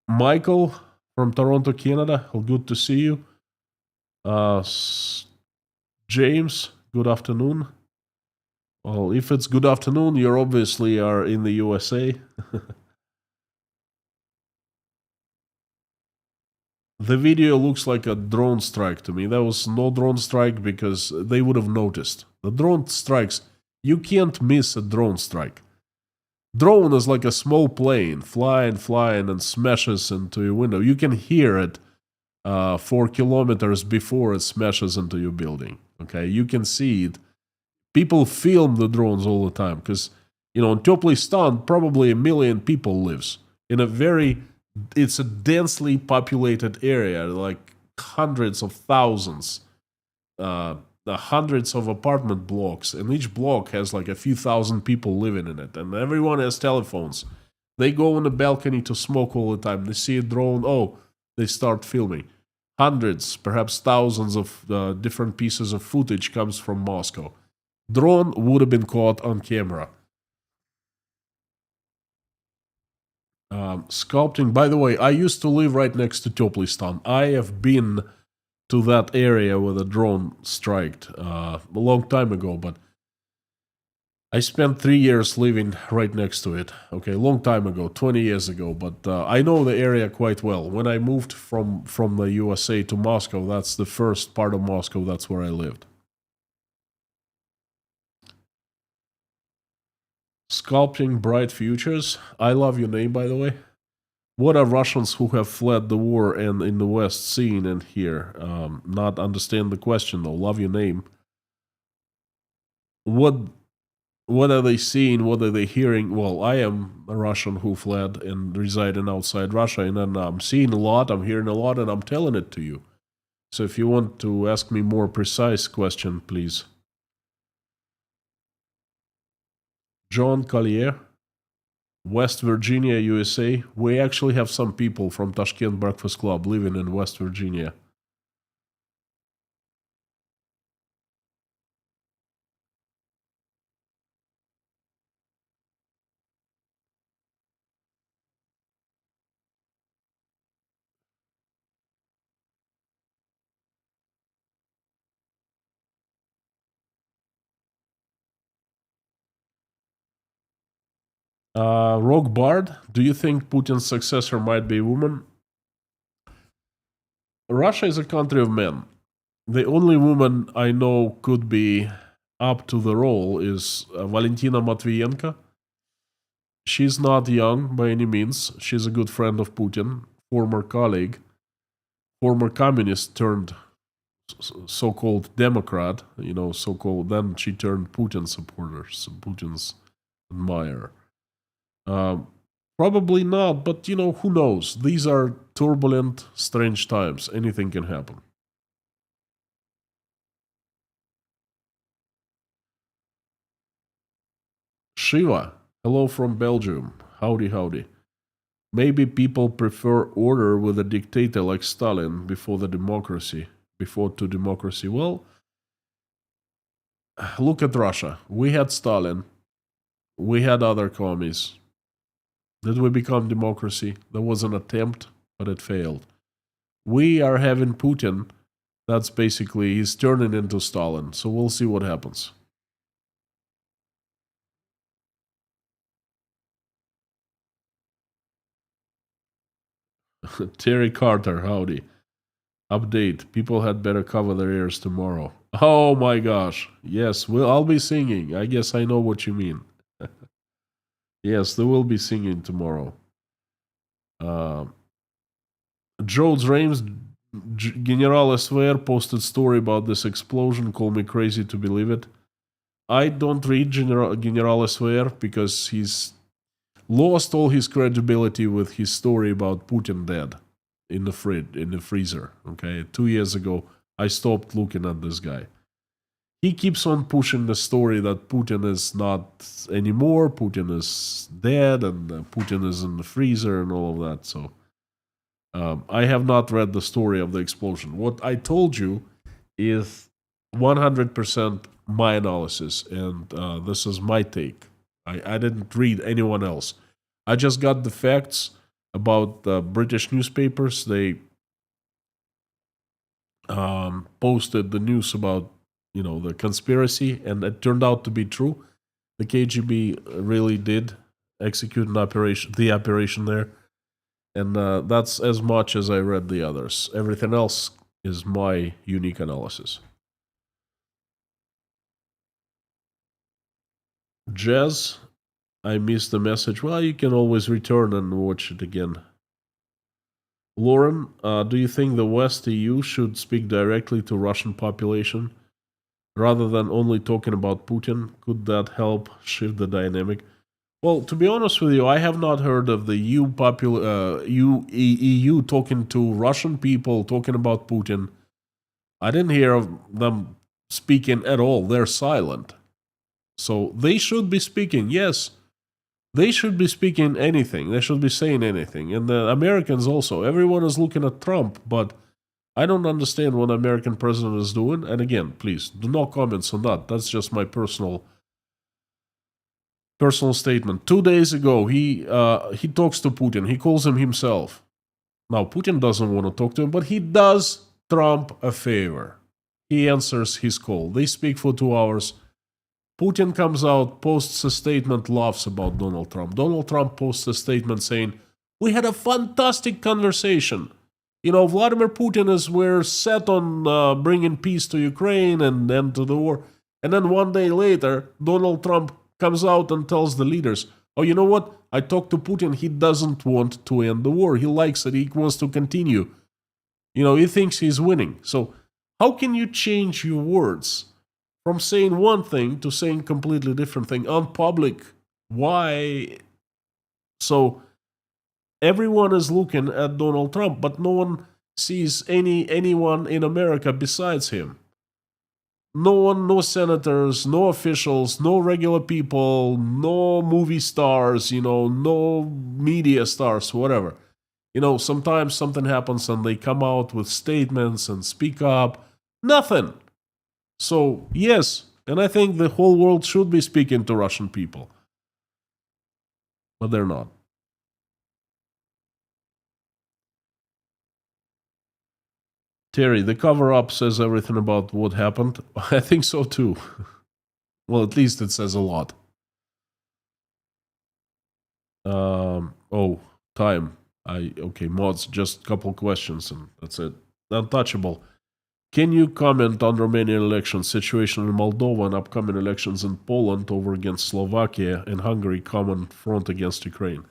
Michael from Toronto, Canada. Good to see you. James, good afternoon. Well, if it's good afternoon, you obviously are in the USA. The video looks like a drone strike to me. There was no drone strike because they would have noticed. The drone strikes, you can't miss a drone strike. Drone is like a small plane flying and smashes into your window. You can hear it 4 kilometers before it smashes into your building. Okay, you can see it. People film the drones all the time because, in Toplistan, probably 1 million people lives in it's a densely populated area, like hundreds of thousands, hundreds of apartment blocks, and each block has like a few thousand people living in it, and everyone has telephones. They go on the balcony to smoke all the time. They see a drone, they start filming. Hundreds, perhaps thousands of different pieces of footage comes from Moscow. Drone would have been caught on camera. Sculpting, by the way, I used to live right next to Toplistan. I have been to that area where the drone striked a long time ago, but I spent 3 years living right next to it. Okay, long time ago, 20 years ago. But I know the area quite well. When I moved from the USA to Moscow, that's the first part of Moscow. That's where I lived. Sculpting bright futures. I love your name, by the way. What are Russians who have fled the war and in the West seeing and here? Not understand the question though. Love your name. What what are they seeing? What are they hearing? Well, I am a Russian who fled and residing outside Russia, and then I'm seeing a lot, I'm hearing a lot, and I'm telling it to you. So if you want to ask me more precise question, please. John Collier, West Virginia, USA. We actually have some people from Tashkent Breakfast Club living in West Virginia. Rogue Bard, do you think Putin's successor might be a woman? Russia is a country of men. The only woman I know could be up to the role is Valentina Matvienko. She's not young by any means. She's a good friend of Putin, former colleague, former communist turned so-called Democrat. So-called. Then she turned Putin supporter, Putin's admirer. Probably not, but who knows? These are turbulent, strange times. Anything can happen. Shiva, hello from Belgium. Howdy, howdy. Maybe people prefer order with a dictator like Stalin before to democracy. Well, look at Russia. We had Stalin. We had other commies. Did we become democracy? There was an attempt, but it failed. We are having Putin. That's basically, he's turning into Stalin. So we'll see what happens. Terry Carter, howdy. Update. People had better cover their ears tomorrow. Oh my gosh. Yes, I'll be singing. I guess I know what you mean. Yes, there will be singing tomorrow. Joe Drames, General SVR posted story about this explosion. Call me crazy to believe it. I don't read General SVR because he's lost all his credibility with his story about Putin dead in the freezer. Okay, 2 years ago, I stopped looking at this guy. He keeps on pushing the story that Putin is not anymore, Putin is dead, and Putin is in the freezer and all of that. So I have not read the story of the explosion. What I told you is 100% my analysis, and this is my take. I didn't read anyone else. I just got the facts about British newspapers. They posted the news about the conspiracy, and it turned out to be true. The KGB really did execute the operation there, and that's as much as I read the others. Everything else is my unique analysis. Jazz, I missed the message. Well, you can always return and watch it again. Lauren, do you think the West EU should speak directly to Russian population rather than only talking about Putin? Could that help shift the dynamic? Well, to be honest with you, I have not heard of the EU talking to Russian people, talking about Putin. I didn't hear of them speaking at all. They're silent. So they should be speaking, yes. They should be speaking anything. They should be saying anything. And the Americans also. Everyone is looking at Trump, but I don't understand what American president is doing. And again, please, do not comments on that. That's just my personal statement. 2 days ago, he talks to Putin. He calls him himself. Now, Putin doesn't want to talk to him, but he does Trump a favor. He answers his call. They speak for 2 hours. Putin comes out, posts a statement, laughs about Donald Trump. Donald Trump posts a statement saying, "We had a fantastic conversation. You know, Vladimir Putin is we're set on bringing peace to Ukraine and end to the war." And then one day later, Donald Trump comes out and tells the leaders, "Oh, you know what? I talked to Putin. He doesn't want to end the war. He likes it. He wants to continue. You know, he thinks he's winning." So, how can you change your words from saying one thing to saying completely different thing on public? Why? So everyone is looking at Donald Trump, but no one sees anyone in America besides him. No one, no senators, no officials, no regular people, no movie stars, no media stars, whatever. Sometimes something happens and they come out with statements and speak up. Nothing. So, yes, and I think the whole world should be speaking to Russian people, but they're not. Terry, the cover up says everything about what happened. I think so too. Well, at least it says a lot. Oh, time. Okay, mods, just a couple questions and that's it. Untouchable. Can you comment on Romanian elections, situation in Moldova, and upcoming elections in Poland over against Slovakia and Hungary common front against Ukraine?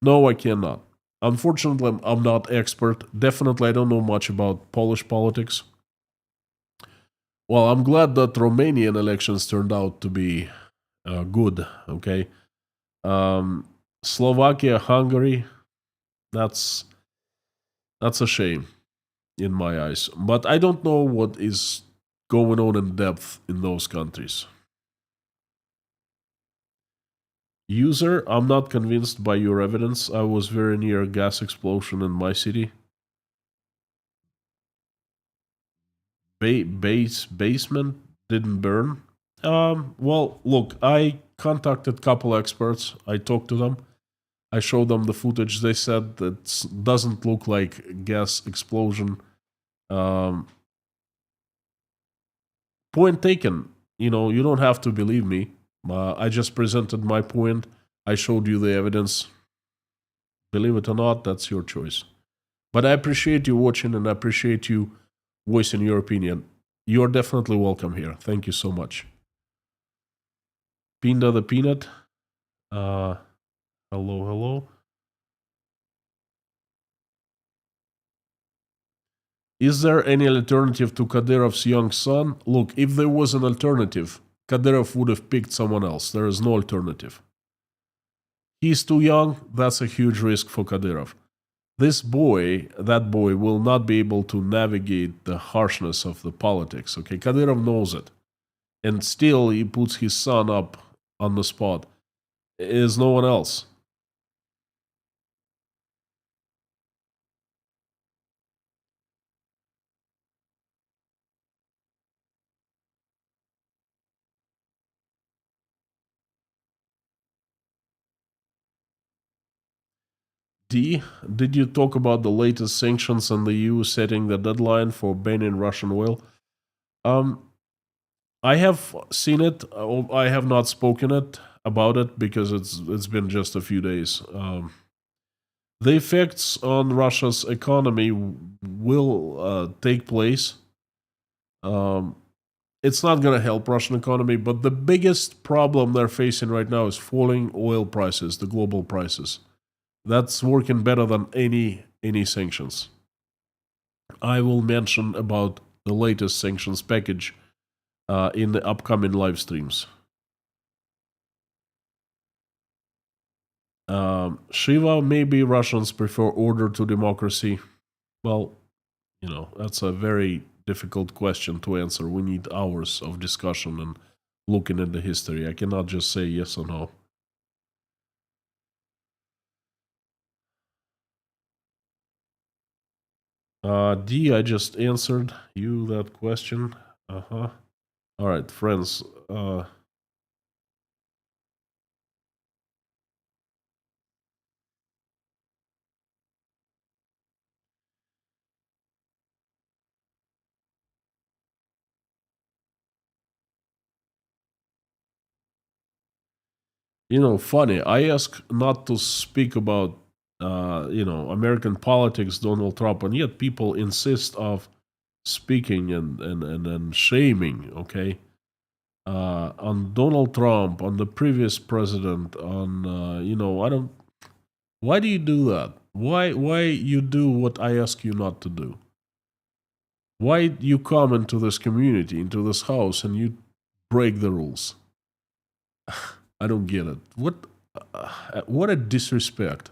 No, I cannot. Unfortunately, I'm not expert. Definitely, I don't know much about Polish politics. Well, I'm glad that Romanian elections turned out to be good. Okay, Slovakia, Hungary. That's a shame in my eyes. But I don't know what is going on in depth in those countries. User, I'm not convinced by your evidence. I was very near a gas explosion in my city. Basement didn't burn. Well, look, I contacted couple experts. I talked to them. I showed them the footage. They said it doesn't look like gas explosion. Um, Point taken. You don't have to believe me. I just presented my point. I showed you the evidence. Believe it or not, that's your choice. But I appreciate you watching and I appreciate you voicing your opinion. You're definitely welcome here. Thank you so much. Pinda the Peanut. Uh, hello, hello. Is there any alternative to Kadyrov's young son? Look, if there was an alternative, Kadyrov would have picked someone else. There is no alternative. He's too young. That's a huge risk for Kadyrov. That boy, will not be able to navigate the harshness of the politics. Okay, Kadyrov knows it. And still, he puts his son up on the spot. Is no one else. D, did you talk about the latest sanctions and the EU setting the deadline for banning Russian oil? Um, I have seen it. I have not spoken about it because it's been just a few days. The effects on Russia's economy will take place. Um, it's not going to help Russian economy, but the biggest problem they're facing right now is falling oil prices, the global prices. That's working better than any sanctions. I will mention about the latest sanctions package in the upcoming live streams. Shiva, maybe Russians prefer order to democracy. Well, that's a very difficult question to answer. We need hours of discussion and looking at the history. I cannot just say yes or no. D, I just answered you that question. Uh huh. All right, friends. Funny. I ask not to speak about, American politics, Donald Trump, and yet people insist of speaking and shaming, okay, on Donald Trump, on the previous president, on, I don't. Why do you do that? Why you do what I ask you not to do? Why you come into this community, into this house, and you break the rules? I don't get it. What a disrespect.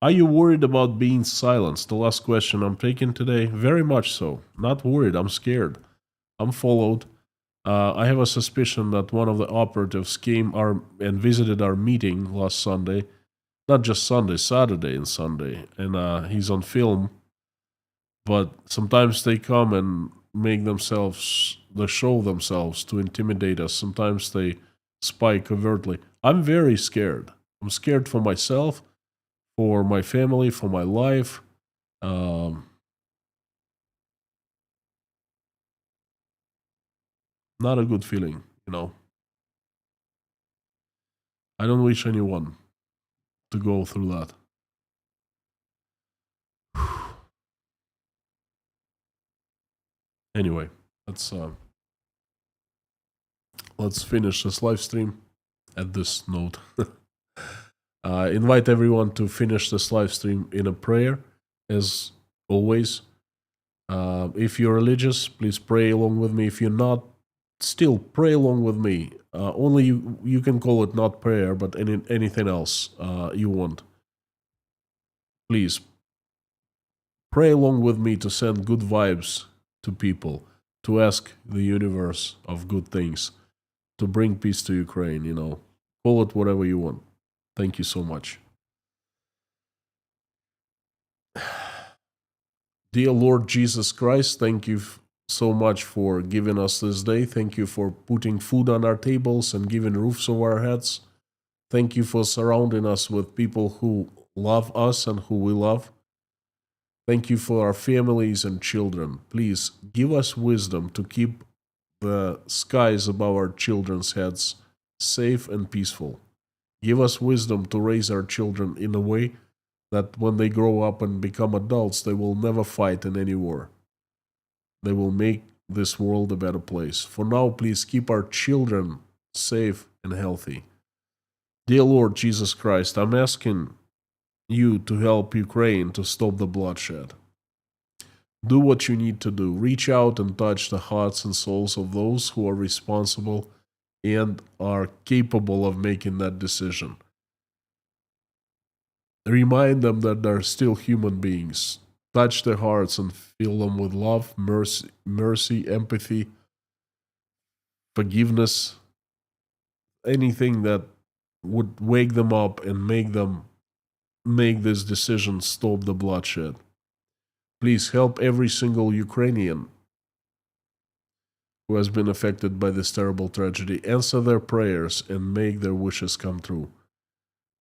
Are you worried about being silenced? The last question I'm taking today. Very much so. Not worried. I'm scared. I'm followed. I have a suspicion that one of the operatives came and visited our meeting last Sunday. Not just Sunday, Saturday and Sunday. And he's on film. But sometimes they come and they show themselves to intimidate us. Sometimes they spy covertly. I'm very scared. I'm scared for myself, for my family, for my life. Um, Not a good feeling. I don't wish anyone to go through that. Anyway, let's finish this live stream at this note. Invite everyone to finish this live stream in a prayer, as always. If you're religious, please pray along with me. If you're not, still pray along with me. Only you can call it not prayer, but anything else you want. Please pray along with me to send good vibes to people, to ask the universe of good things, to bring peace to Ukraine. Call it whatever you want. Thank you so much. Dear Lord Jesus Christ, thank you so much for giving us this day. Thank you for putting food on our tables and giving roofs over our heads. Thank you for surrounding us with people who love us and who we love. Thank you for our families and children. Please give us wisdom to keep the skies above our children's heads safe and peaceful. Give us wisdom to raise our children in a way that when they grow up and become adults, they will never fight in any war. They will make this world a better place. For now, please keep our children safe and healthy. Dear Lord Jesus Christ, I'm asking you to help Ukraine to stop the bloodshed. Do what you need to do. Reach out and touch the hearts and souls of those who are responsible and are capable of making that decision. Remind them that they're still human beings. Touch their hearts and fill them with love, mercy, empathy, forgiveness, anything that would wake them up and make them make this decision stop the bloodshed. Please help every single Ukrainian who has been affected by this terrible tragedy. Answer their prayers and make their wishes come true.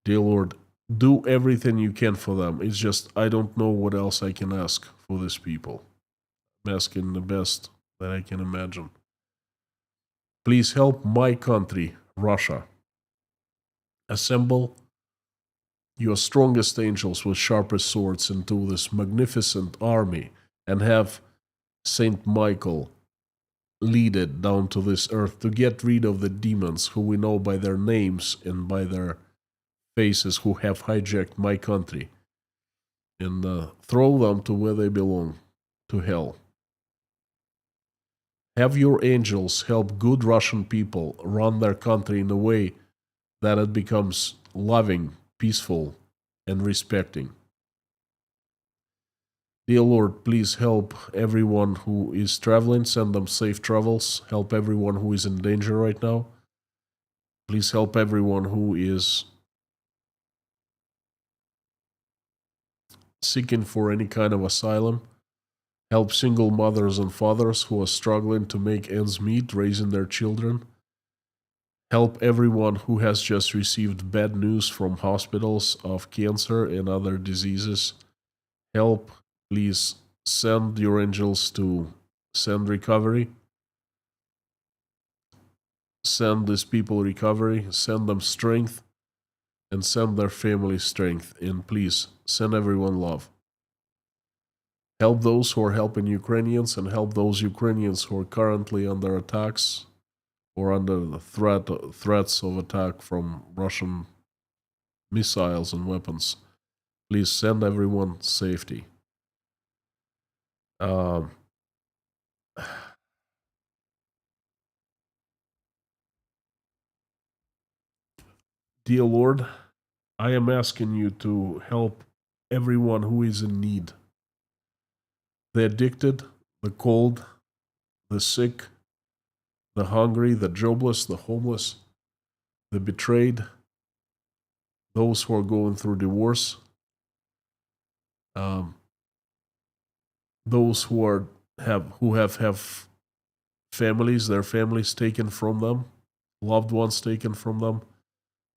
Dear Lord, do everything you can for them. It's just I don't know what else I can ask for these people. I'm asking the best that I can imagine. Please help my country, Russia. Assemble your strongest angels with sharpest swords into this magnificent army and have Saint Michael lead it down to this earth to get rid of the demons who we know by their names and by their faces who have hijacked my country, and throw them to where they belong, to hell. Have your angels help good Russian people run their country in a way that it becomes loving, peaceful, and respecting. Dear Lord, please help everyone who is traveling, send them safe travels. Help everyone who is in danger right now. Please help everyone who is seeking for any kind of asylum. Help single mothers and fathers who are struggling to make ends meet, raising their children. Help everyone who has just received bad news from hospitals of cancer and other diseases. Help, please send your angels to send recovery. send these people recovery, send them strength, and send their family strength. And please, send everyone love. Help those who are helping Ukrainians and help those Ukrainians who are currently under attacks or under the threats of attack from Russian missiles and weapons. Please send everyone safety. Dear Lord, I am asking you to help everyone who is in need. The addicted, the cold, the sick, the hungry, the jobless, the homeless, the betrayed, those who are going through divorce, those who have families, their families taken from them, loved ones taken from them,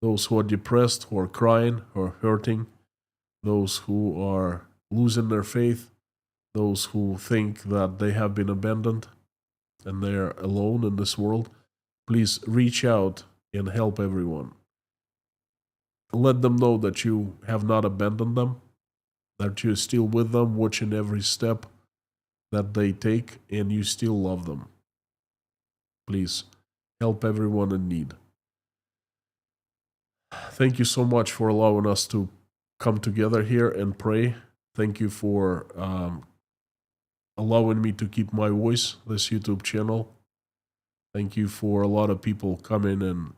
those who are depressed, who are crying, who are hurting, those who are losing their faith, those who think that they have been abandoned and they're alone in this world. Please reach out and help everyone. Let them know that you have not abandoned them, that you're still with them, watching every step that they take, and you still love them. Please help everyone in need. Thank you so much for allowing us to come together here and pray. Thank you for allowing me to keep my voice, this YouTube channel. Thank you for a lot of people coming and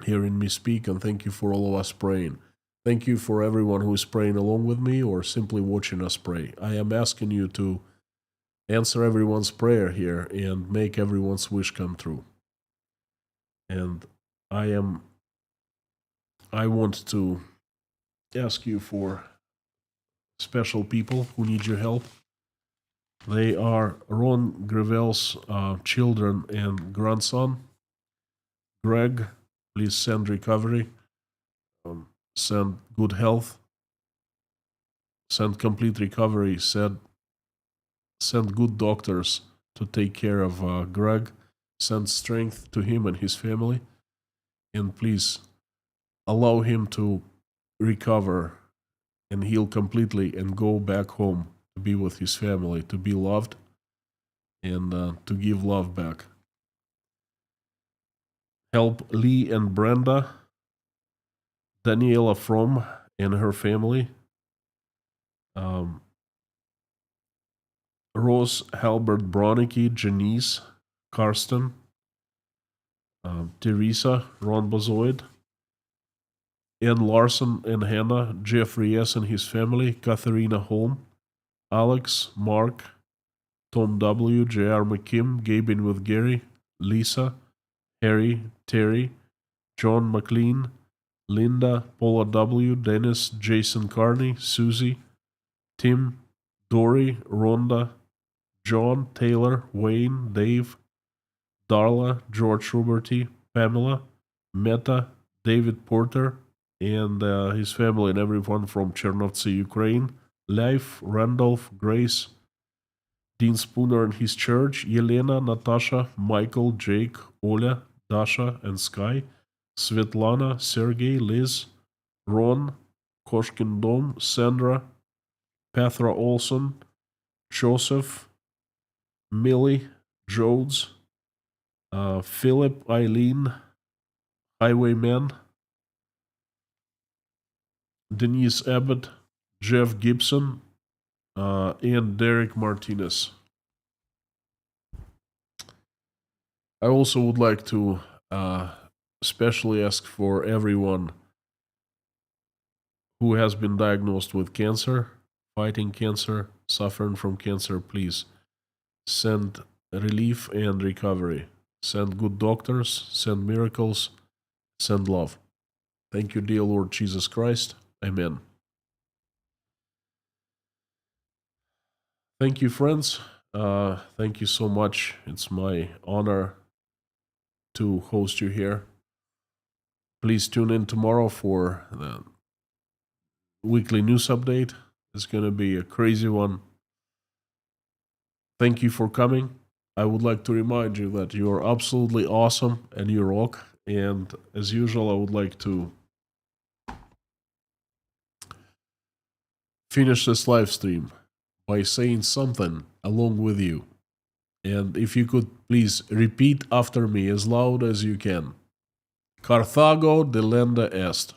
hearing me speak, and thank you for all of us praying. Thank you for everyone who is praying along with me or simply watching us pray. I am asking you to answer everyone's prayer here and make everyone's wish come true. And I want to ask you for special people who need your help. They are Ron Gravel's children and grandson. Greg, please send recovery, send good health, send complete recovery, send good doctors to take care of Greg, send strength to him and his family, and please allow him to recover and heal completely and go back home to be with his family, to be loved, and to give love back. Help Lee and Brenda, Daniela Fromm and her family, Rose Halbert Bronicky, Janice, Karsten, Teresa, Ron Bozoid, Ann Larson and Hannah, Jeffrey S. and his family, Katharina Holm, Alex, Mark, Tom W., J.R. McKim, Gabin with Gary, Lisa, Harry, Terry, John McLean, Linda, Paula W., Dennis, Jason Carney, Susie, Tim, Dory, Rhonda, John, Taylor, Wayne, Dave, Darla, George Ruberty, Pamela, Meta, David Porter, and his family and everyone from Chernovtsi, Ukraine, Leif, Randolph, Grace, Dean Spooner and his church, Yelena, Natasha, Michael, Jake, Oля, Dasha, and Sky, Svetlana, Sergey, Liz, Ron, Koshkin Dom, Sandra, Petra Olson, Joseph, Millie, Jodes, Philip, Eileen, Highwayman, Denise Abbott, Jeff Gibson, and Derek Martinez. I also would like to especially ask for everyone who has been diagnosed with cancer, fighting cancer, suffering from cancer, please send relief and recovery. Send good doctors, send miracles, send love. Thank you, dear Lord Jesus Christ. Amen. Thank you, friends. Thank you so much. It's my honor to host you here. Please tune in tomorrow for the weekly news update. It's going to be a crazy one. Thank you for coming. I would like to remind you that you are absolutely awesome and you rock. And as usual, I would like to finish this live stream by saying something along with you. And if you could please repeat after me as loud as you can. Carthago delenda est.